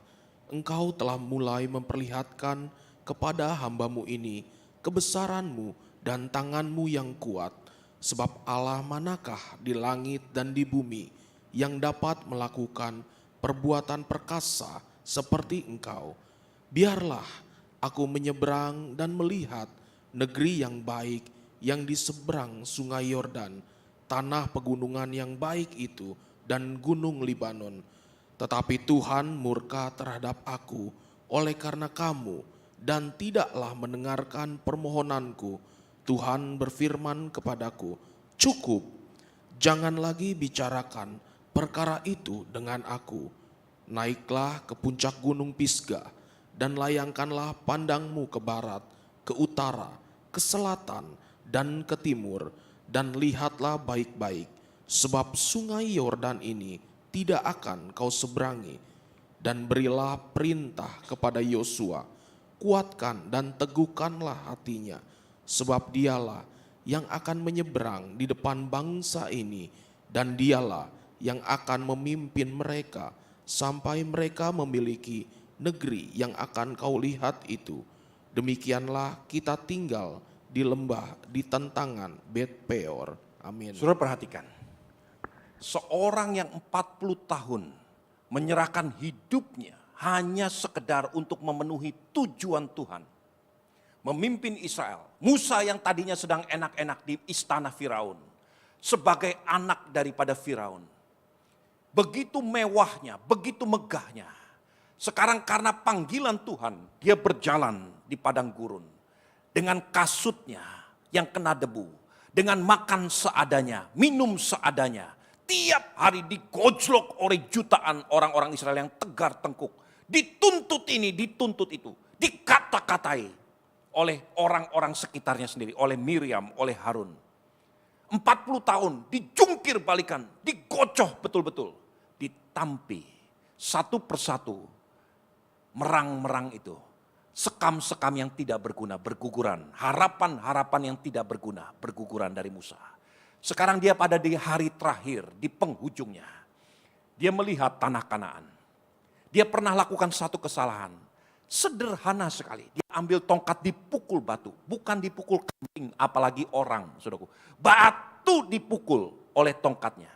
Engkau telah mulai memperlihatkan kepada hamba-Mu ini kebesaran-Mu dan tangan-Mu yang kuat. Sebab Allah manakah di langit dan di bumi yang dapat melakukan perbuatan perkasa seperti Engkau. Biarlah aku menyeberang dan melihat negeri yang baik yang di seberang sungai Yordan, tanah pegunungan yang baik itu dan gunung Libanon. Tetapi Tuhan murka terhadap aku oleh karena kamu dan tidaklah mendengarkan permohonanku. Tuhan berfirman kepadaku, cukup, jangan lagi bicarakan perkara itu dengan aku. Naiklah ke puncak gunung Pisga dan layangkanlah pandangmu ke barat, ke utara, ke selatan, dan ke timur, dan lihatlah baik-baik, sebab sungai Yordan ini tidak akan kau seberangi. Dan berilah perintah kepada Yosua, kuatkan dan teguhkanlah hatinya, sebab dialah yang akan menyeberang di depan bangsa ini, dan dialah yang akan memimpin mereka sampai mereka memiliki negeri yang akan kau lihat itu. Demikianlah kita tinggal di lembah di tentangan Bet Peor. Amin. Saudara perhatikan, seorang yang 40 tahun menyerahkan hidupnya hanya sekedar untuk memenuhi tujuan Tuhan. Memimpin Israel, Musa yang tadinya sedang enak-enak di istana Firaun, sebagai anak daripada Firaun. Begitu mewahnya, begitu megahnya. Sekarang karena panggilan Tuhan, dia berjalan di padang gurun. Dengan kasutnya yang kena debu, dengan makan seadanya, minum seadanya. Tiap hari digojlok oleh jutaan orang-orang Israel yang tegar tengkuk. Dituntut ini, dituntut itu. Dikata-katai oleh orang-orang sekitarnya sendiri. Oleh Miriam, oleh Harun. 40 tahun dijungkir balikan, digocoh betul-betul. Ditampi satu persatu merang-merang itu. Sekam-sekam yang tidak berguna, berguguran. Harapan-harapan yang tidak berguna, berguguran dari Musa. Sekarang dia pada di hari terakhir, di penghujungnya. Dia melihat tanah Kanaan. Dia pernah lakukan satu kesalahan. Sederhana sekali. Dia ambil tongkat dipukul batu. Bukan dipukul kambing, apalagi orang. Saudaraku. Batu dipukul oleh tongkatnya.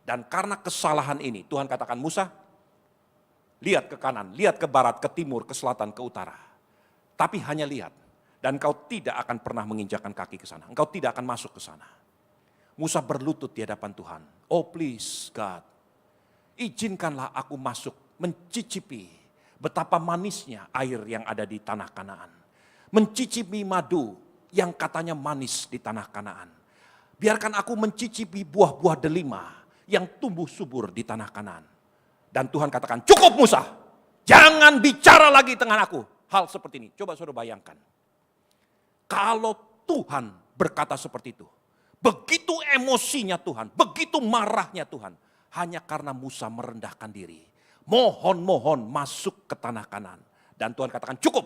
Dan karena kesalahan ini, Tuhan katakan, Musa, lihat ke kanan, lihat ke barat, ke timur, ke selatan, ke utara. Tapi hanya lihat. Dan engkau tidak akan pernah menginjakkan kaki ke sana. Engkau tidak akan masuk ke sana. Musa berlutut di hadapan Tuhan. Oh please God, izinkanlah aku masuk mencicipi betapa manisnya air yang ada di tanah Kanaan. Mencicipi madu yang katanya manis di tanah Kanaan. Biarkan aku mencicipi buah-buah delima yang tumbuh subur di tanah Kanaan. Dan Tuhan katakan, cukup Musa, jangan bicara lagi dengan aku. Hal seperti ini, coba saudara bayangkan. Kalau Tuhan berkata seperti itu, begitu emosinya Tuhan, begitu marahnya Tuhan. Hanya karena Musa merendahkan diri. Mohon masuk ke tanah Kanaan. Dan Tuhan katakan cukup,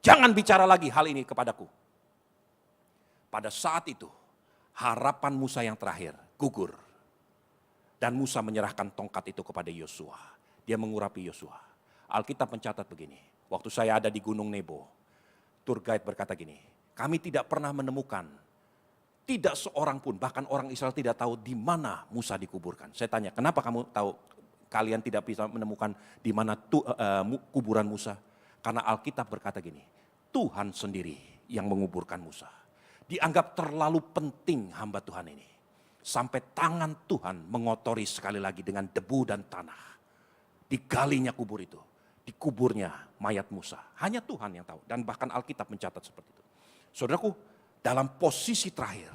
jangan bicara lagi hal ini kepadaku. Pada saat itu, harapan Musa yang terakhir gugur. Dan Musa menyerahkan tongkat itu kepada Yosua. Dia mengurapi Yosua. Alkitab mencatat begini, waktu saya ada di Gunung Nebo, tour guide berkata gini, kami tidak pernah menemukan, tidak seorang pun, bahkan orang Israel tidak tahu di mana Musa dikuburkan. Saya tanya, kenapa kamu tahu kalian tidak bisa menemukan di mana kuburan Musa? Karena Alkitab berkata gini, Tuhan sendiri yang menguburkan Musa. Dianggap terlalu penting hamba Tuhan ini. Sampai tangan Tuhan mengotori sekali lagi dengan debu dan tanah. Digalinya kubur itu, dikuburnya mayat Musa. Hanya Tuhan yang tahu, dan bahkan Alkitab mencatat seperti itu. Saudaraku, dalam posisi terakhir,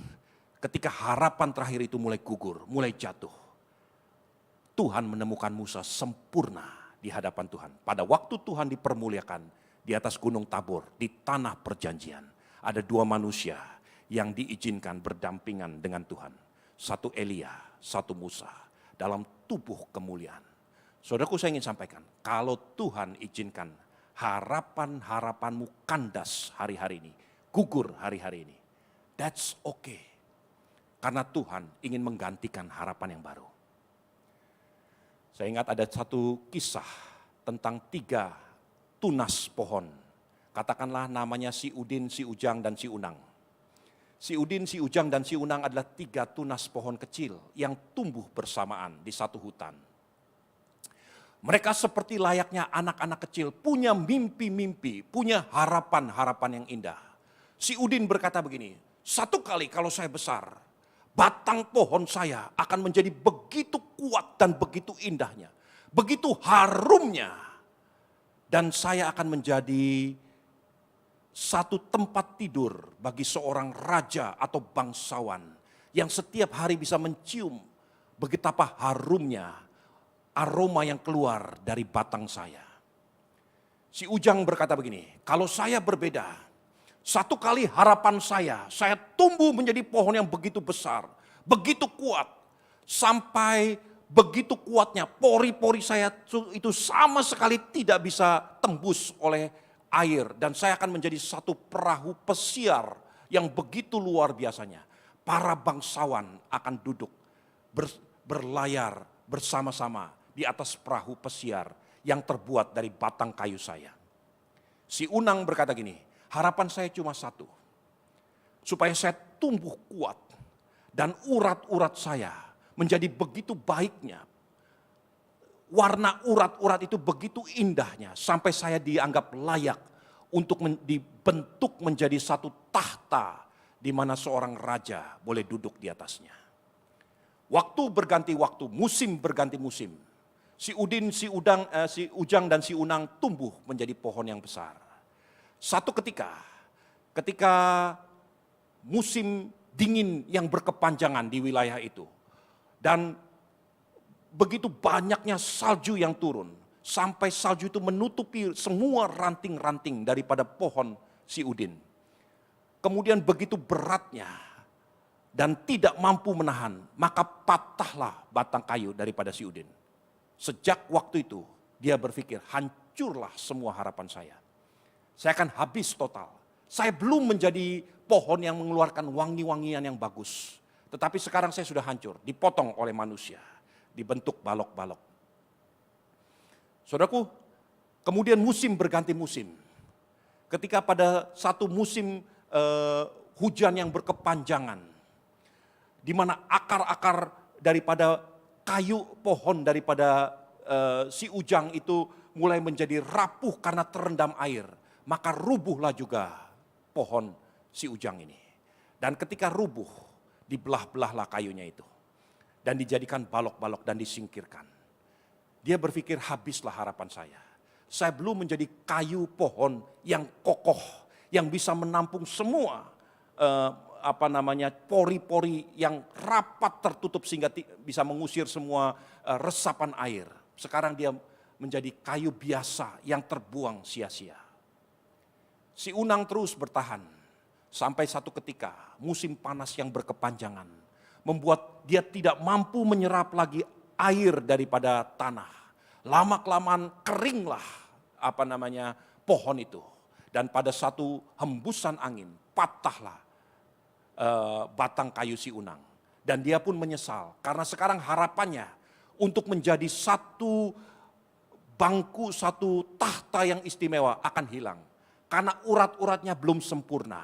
ketika harapan terakhir itu mulai gugur, mulai jatuh, Tuhan menemukan Musa sempurna di hadapan Tuhan. Pada waktu Tuhan dipermuliakan di atas gunung Tabor, di tanah perjanjian, ada dua manusia yang diizinkan berdampingan dengan Tuhan. Satu Elia, satu Musa, dalam tubuh kemuliaan. Saudaraku, saya ingin sampaikan, kalau Tuhan izinkan harapan-harapanmu kandas hari-hari ini, gugur hari-hari ini, that's okay. Karena Tuhan ingin menggantikan harapan yang baru. Saya ingat ada satu kisah tentang 3 tunas pohon. Katakanlah namanya si Udin, si Ujang, dan si Unang. Si Udin, si Ujang, dan si Unang adalah 3 tunas pohon kecil yang tumbuh bersamaan di satu hutan. Mereka seperti layaknya anak-anak kecil, punya mimpi-mimpi, punya harapan-harapan yang indah. Si Udin berkata begini, satu kali kalau saya besar, batang pohon saya akan menjadi begitu kuat dan begitu indahnya, begitu harumnya. Dan saya akan menjadi satu tempat tidur bagi seorang raja atau bangsawan yang setiap hari bisa mencium betapa harumnya aroma yang keluar dari batang saya. Si Ujang berkata begini, kalau saya berbeda, satu kali harapan saya tumbuh menjadi pohon yang begitu besar, begitu kuat, sampai begitu kuatnya pori-pori saya itu sama sekali tidak bisa tembus oleh air. Dan saya akan menjadi satu perahu pesiar yang begitu luar biasanya. Para bangsawan akan duduk berlayar bersama-sama di atas perahu pesiar yang terbuat dari batang kayu saya. Si Unang berkata gini, harapan saya cuma satu, supaya saya tumbuh kuat dan urat-urat saya menjadi begitu baiknya. Warna urat-urat itu begitu indahnya sampai saya dianggap layak untuk dibentuk menjadi satu tahta di mana seorang raja boleh duduk di atasnya. Waktu berganti waktu, musim berganti musim. Si Udin, si Ujang, dan si Unang tumbuh menjadi pohon yang besar. Satu ketika musim dingin yang berkepanjangan di wilayah itu, dan begitu banyaknya salju yang turun, sampai salju itu menutupi semua ranting-ranting daripada pohon si Udin. Kemudian begitu beratnya dan tidak mampu menahan, maka patahlah batang kayu daripada si Udin. Sejak waktu itu dia berpikir, hancurlah semua harapan saya. Saya akan habis total. Saya belum menjadi pohon yang mengeluarkan wangi-wangian yang bagus. Tetapi sekarang saya sudah hancur, dipotong oleh manusia, dibentuk balok-balok. Saudaraku, kemudian musim berganti musim. Ketika pada satu musim hujan yang berkepanjangan, di mana akar-akar daripada kayu pohon daripada si Ujang itu mulai menjadi rapuh karena terendam air, maka rubuhlah juga pohon si Ujang ini. Dan ketika rubuh, dibelah-belahlah kayunya itu dan dijadikan balok-balok dan disingkirkan. Dia berpikir, habislah harapan saya. Saya belum menjadi kayu pohon yang kokoh, yang bisa menampung semua pori-pori yang rapat tertutup sehingga bisa mengusir semua resapan air. Sekarang dia menjadi kayu biasa yang terbuang sia-sia. Si Unang terus bertahan sampai satu ketika musim panas yang berkepanjangan membuat dia tidak mampu menyerap lagi air daripada tanah. Lama-kelamaan keringlah pohon itu, dan pada satu hembusan angin patahlah batang kayu si Unang. Dan dia pun menyesal karena sekarang harapannya untuk menjadi satu bangku, satu tahta yang istimewa akan hilang. Karena urat-uratnya belum sempurna,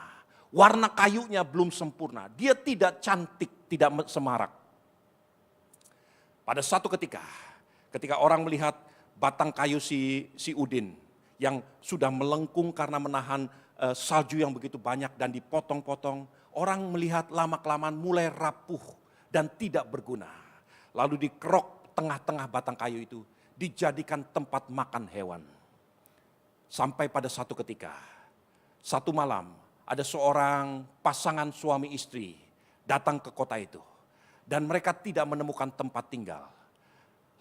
warna kayunya belum sempurna, dia tidak cantik, tidak semarak. Pada satu ketika orang melihat batang kayu si Udin yang sudah melengkung karena menahan salju yang begitu banyak dan dipotong-potong. Orang melihat lama-kelamaan mulai rapuh dan tidak berguna. Lalu dikerok tengah-tengah batang kayu itu, dijadikan tempat makan hewan. Sampai pada satu ketika, satu malam, ada seorang pasangan suami istri datang ke kota itu. Dan mereka tidak menemukan tempat tinggal.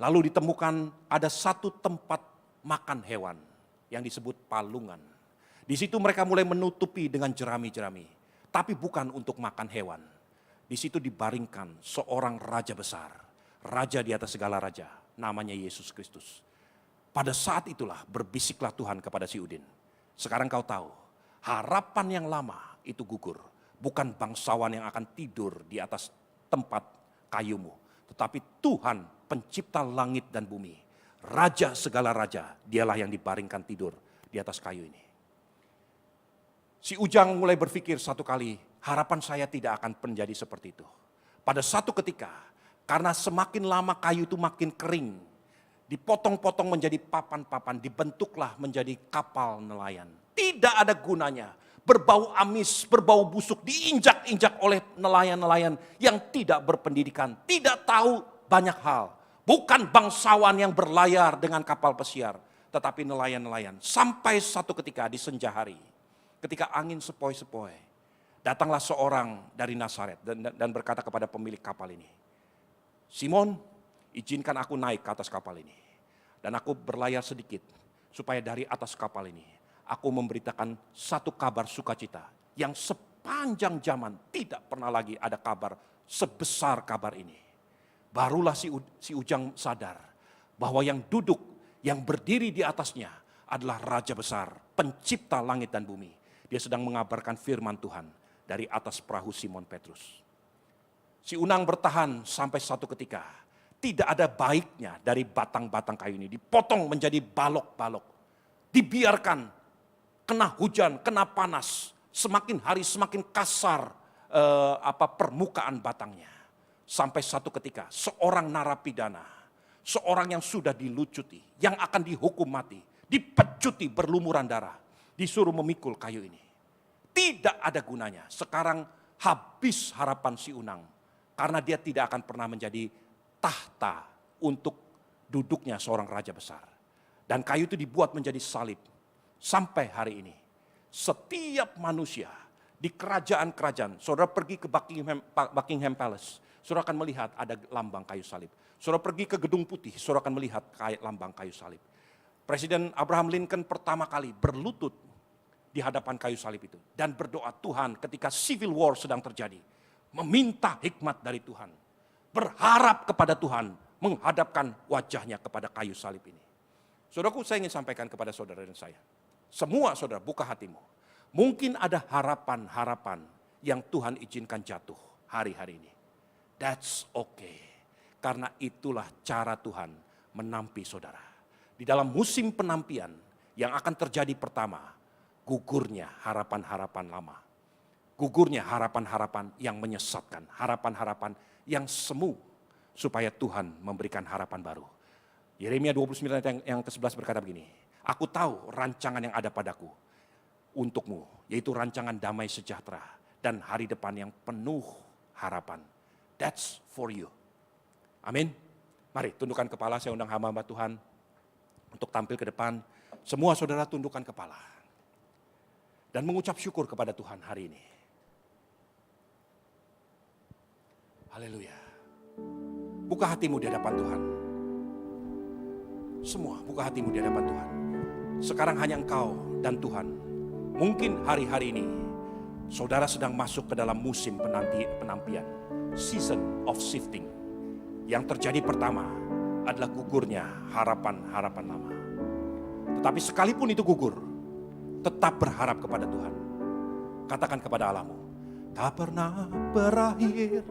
Lalu ditemukan ada satu tempat makan hewan yang disebut palungan. Di situ mereka mulai menutupi dengan jerami-jerami. Tapi bukan untuk makan hewan. Di situ dibaringkan seorang raja besar. Raja di atas segala raja. Namanya Yesus Kristus. Pada saat itulah berbisiklah Tuhan kepada si Udin. Sekarang kau tahu, harapan yang lama itu gugur. Bukan bangsawan yang akan tidur di atas tempat kayumu. Tetapi Tuhan pencipta langit dan bumi. Raja segala raja, dialah yang dibaringkan tidur di atas kayu ini. Si Ujang mulai berpikir satu kali, harapan saya tidak akan menjadi seperti itu. Pada satu ketika, karena semakin lama kayu itu makin kering, dipotong-potong menjadi papan-papan, dibentuklah menjadi kapal nelayan. Tidak ada gunanya, berbau amis, berbau busuk, diinjak-injak oleh nelayan-nelayan yang tidak berpendidikan, tidak tahu banyak hal. Bukan bangsawan yang berlayar dengan kapal pesiar, tetapi nelayan-nelayan. Sampai satu ketika di senja hari, ketika angin sepoi-sepoi, datanglah seorang dari Nazaret dan berkata kepada pemilik kapal ini, Simon, izinkan aku naik ke atas kapal ini. Dan aku berlayar sedikit, supaya dari atas kapal ini, aku memberitakan satu kabar sukacita, yang sepanjang zaman tidak pernah lagi ada kabar sebesar kabar ini. Barulah si Ujang sadar bahwa yang duduk, yang berdiri di atasnya adalah Raja besar, pencipta langit dan bumi. Dia sedang mengabarkan firman Tuhan dari atas perahu Simon Petrus. Si Unang bertahan sampai satu ketika, tidak ada baiknya dari batang-batang kayu ini, dipotong menjadi balok-balok. Dibiarkan kena hujan, kena panas, semakin hari semakin kasar permukaan batangnya. Sampai satu ketika seorang narapidana, seorang yang sudah dilucuti, yang akan dihukum mati, dipecuti berlumuran darah, disuruh memikul kayu ini. Tidak ada gunanya. Sekarang habis harapan si Unang, karena dia tidak akan pernah menjadi tahta untuk duduknya seorang raja besar. Dan kayu itu dibuat menjadi salib. Sampai hari ini, setiap manusia di kerajaan-kerajaan, saudara pergi ke Buckingham Palace, saudara akan melihat ada lambang kayu salib. Saudara pergi ke Gedung Putih, saudara akan melihat lambang kayu salib. Presiden Abraham Lincoln pertama kali berlutut di hadapan kayu salib itu. Dan berdoa, Tuhan, ketika Civil War sedang terjadi, meminta hikmat dari Tuhan. Berharap kepada Tuhan, menghadapkan wajahnya kepada kayu salib ini. Saudaraku, saya ingin sampaikan kepada saudara dan saya. Semua saudara, buka hatimu. Mungkin ada harapan-harapan yang Tuhan izinkan jatuh hari-hari ini. That's okay. Karena itulah cara Tuhan menampi saudara. Di dalam musim penampian yang akan terjadi pertama, gugurnya harapan-harapan lama. Gugurnya harapan-harapan yang menyesatkan. Harapan-harapan yang semu. Supaya Tuhan memberikan harapan baru. Yeremia 29 yang ke-11 berkata begini. Aku tahu rancangan yang ada padaku untukmu. Yaitu rancangan damai sejahtera. Dan hari depan yang penuh harapan. That's for you. Amin. Mari tundukkan kepala, saya undang hamba-hamba Tuhan untuk tampil ke depan. Semua saudara tundukkan kepala. Dan mengucap syukur kepada Tuhan hari ini. Haleluya. Buka hatimu di hadapan Tuhan. Semua buka hatimu di hadapan Tuhan. Sekarang hanya engkau dan Tuhan. Mungkin hari-hari ini saudara sedang masuk ke dalam musim penampian. Season of shifting. Yang terjadi pertama adalah gugurnya harapan-harapan lama. Tetapi sekalipun itu gugur, tetap berharap kepada Tuhan. Katakan kepada Allahmu, tak pernah berakhir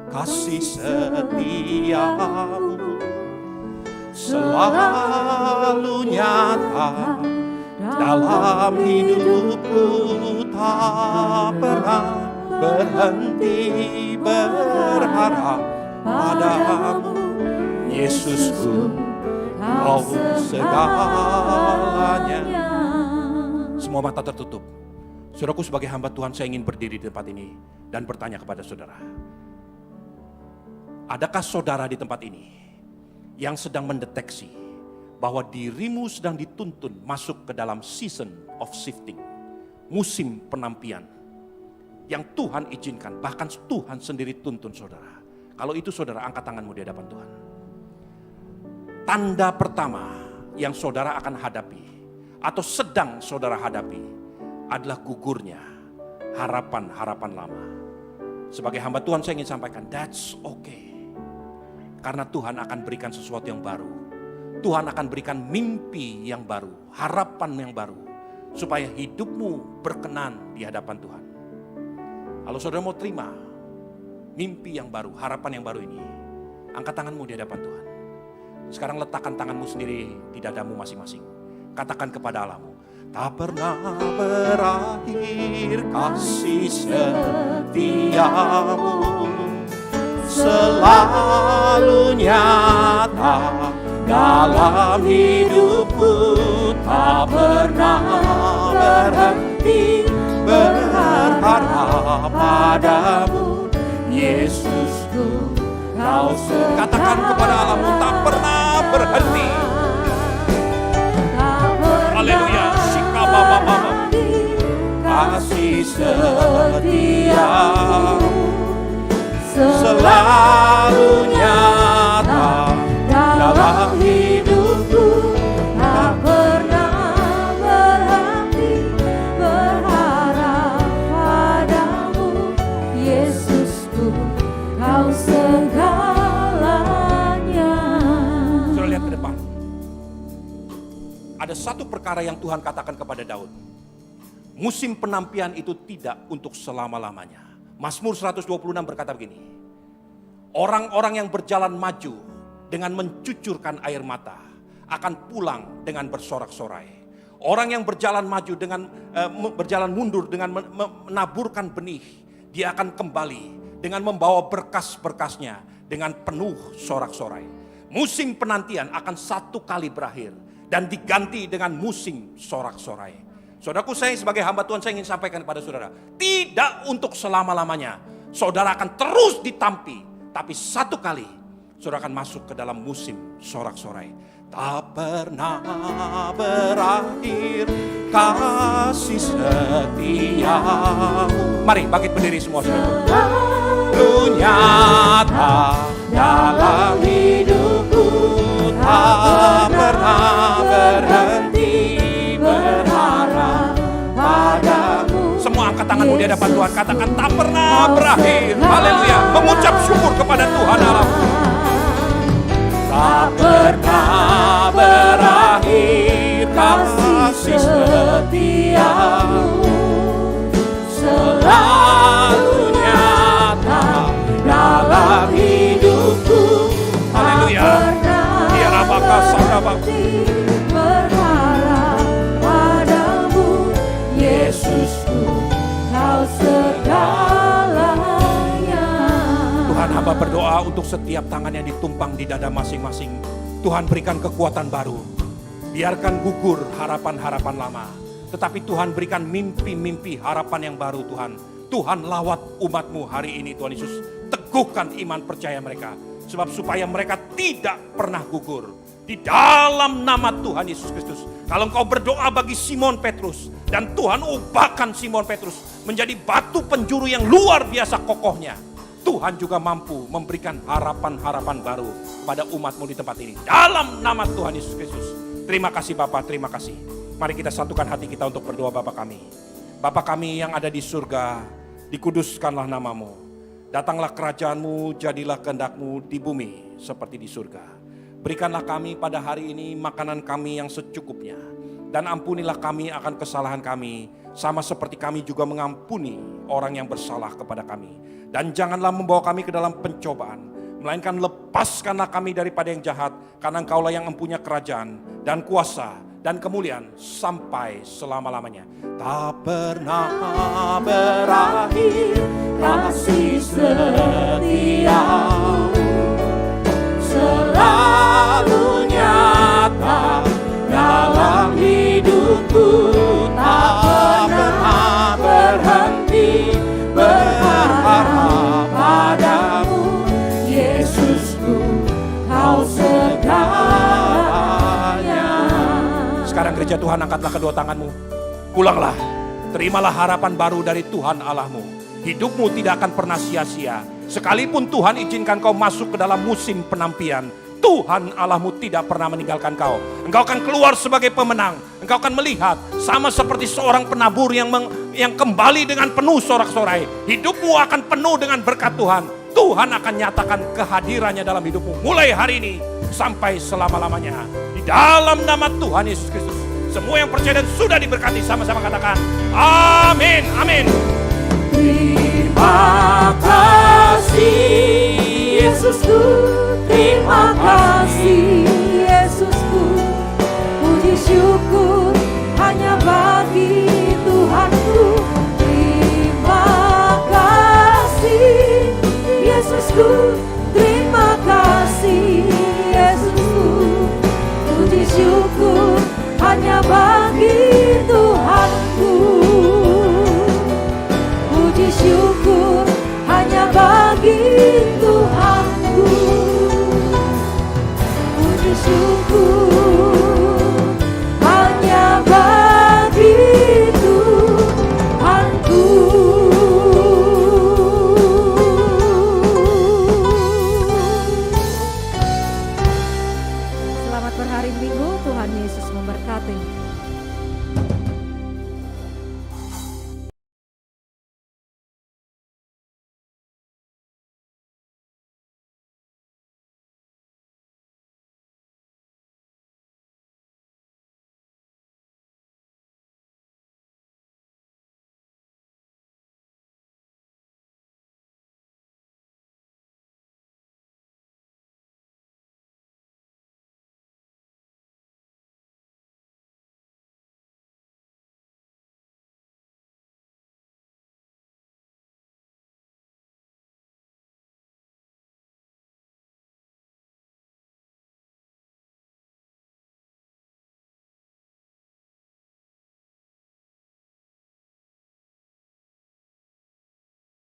kasih setiamu, selalu nyata dalam hidupku, tak pernah berhenti berharap padamu. Yesusku, kau segalanya. semua mata tertutup. Saudaraku, sebagai hamba Tuhan, saya ingin berdiri di tempat ini dan bertanya kepada saudara. Adakah saudara di tempat ini yang sedang mendeteksi bahwa dirimu sedang dituntun masuk ke dalam season of shifting, musim penampian yang Tuhan izinkan, bahkan Tuhan sendiri tuntun saudara? Kalau itu saudara, angkat tanganmu di hadapan Tuhan. Tanda pertama yang saudara akan hadapi atau sedang saudara hadapi adalah gugurnya harapan-harapan lama. Sebagai hamba Tuhan, saya ingin sampaikan, that's okay. Karena Tuhan akan berikan sesuatu yang baru. Tuhan akan berikan mimpi yang baru, harapan yang baru, supaya hidupmu berkenan di hadapan Tuhan. Kalau saudara mau terima mimpi yang baru, harapan yang baru ini, angkat tanganmu di hadapan Tuhan. Sekarang letakkan tanganmu sendiri di dadamu masing-masing. Katakan kepada Allahmu, tak pernah berakhir kasih setiamu, selalu nyata dalam hidupku, tak pernah berhenti berharap padamu, Yesusku. Katakan kepada Allahmu, tak pernah berhenti. Haleluya. Kasih setiamu selalu nyata dalam hidupku, tak pernah berhenti berharap padamu, Yesusku, Kau segalanya. Saudara lihat ke depan. Ada satu perkara yang Tuhan katakan kepada Daud. Musim penampian itu tidak untuk selama-lamanya. Mazmur 126 berkata begini. Orang-orang yang berjalan maju dengan mencucurkan air mata akan pulang dengan bersorak-sorai. Orang yang berjalan maju dengan berjalan mundur dengan menaburkan benih, dia akan kembali dengan membawa berkas-berkasnya dengan penuh sorak-sorai. Musim penantian akan satu kali berakhir dan diganti dengan musim sorak-sorai. Saudaraku, saya sebagai hamba Tuhan, saya ingin sampaikan kepada saudara, tidak untuk selama-lamanya. Saudara akan terus ditampi, tapi satu kali saudara akan masuk ke dalam musim sorak-sorai. Tak pernah berakhir kasih setiamu. Mari bangkit berdiri semua saudara. Lu nyata dalam hidupku, tak pernah berhenti berharap padamu. Semua angkat tanganmu di hadapan Tuhan, katakan tak pernah berakhir. Haleluya, mengucap syukur kepada Tuhan Allah. Tak pernah berakhir kasih setiamu, selalu nyata dalam hidupku. Haleluya. Biar apakah saudara berharap padamu, Yesusku, Kau segalanya. Tuhan, hamba berdoa untuk setiap tangan yang ditumpang di dada masing-masing. Tuhan berikan kekuatan baru. Biarkan gugur harapan-harapan lama. Tetapi Tuhan berikan mimpi-mimpi harapan yang baru Tuhan. Tuhan lawat umat-Mu hari ini Tuhan Yesus. Teguhkan iman percaya mereka. Sebab supaya mereka tidak pernah gugur. Di dalam nama Tuhan Yesus Kristus. Kalau engkau berdoa bagi Simon Petrus. Dan Tuhan ubahkan Simon Petrus menjadi batu penjuru yang luar biasa kokohnya. Tuhan juga mampu memberikan harapan-harapan baru pada umat-Mu di tempat ini. Dalam nama Tuhan Yesus Kristus. Terima kasih Bapa, terima kasih. Mari kita satukan hati kita untuk berdoa Bapa kami. Bapa kami yang ada di surga, dikuduskanlah nama-Mu. Datanglah kerajaan-Mu, jadilah kehendak-Mu di bumi seperti di surga. Berikanlah kami pada hari ini makanan kami yang secukupnya. Dan ampunilah kami akan kesalahan kami, sama seperti kami juga mengampuni orang yang bersalah kepada kami. Dan janganlah membawa kami ke dalam pencobaan, melainkan lepaskanlah kami daripada yang jahat, karena Engkaulah yang mempunyai kerajaan dan kuasa dan kemuliaan sampai selama-lamanya. Tak pernah berakhir kasih setiamu, selalu nyata dalam hidupku. Tak gereja Tuhan, angkatlah kedua tanganmu. Pulanglah, terimalah harapan baru dari Tuhan Allahmu. Hidupmu tidak akan pernah sia-sia. Sekalipun Tuhan izinkan kau masuk ke dalam musim penampian, Tuhan Allahmu tidak pernah meninggalkan kau. Engkau akan keluar sebagai pemenang. Engkau akan melihat sama seperti seorang penabur yang kembali dengan penuh sorak-sorai. Hidupmu akan penuh dengan berkat Tuhan. Tuhan akan nyatakan kehadirannya dalam hidupmu mulai hari ini sampai selama-lamanya. Di dalam nama Tuhan Yesus Kristus, semua yang percaya dan sudah diberkati sama-sama katakan amin, amin. Terima kasih Yesusku, terima kasih Yesusku. Puji syukur hanya bagi Tuhanku. Terima kasih Yesusku, terima kasih Yesusku. Puji syukur hanya bagi Tuhanku. Puji syukur hanya bagi Tuhanku. Puji syukur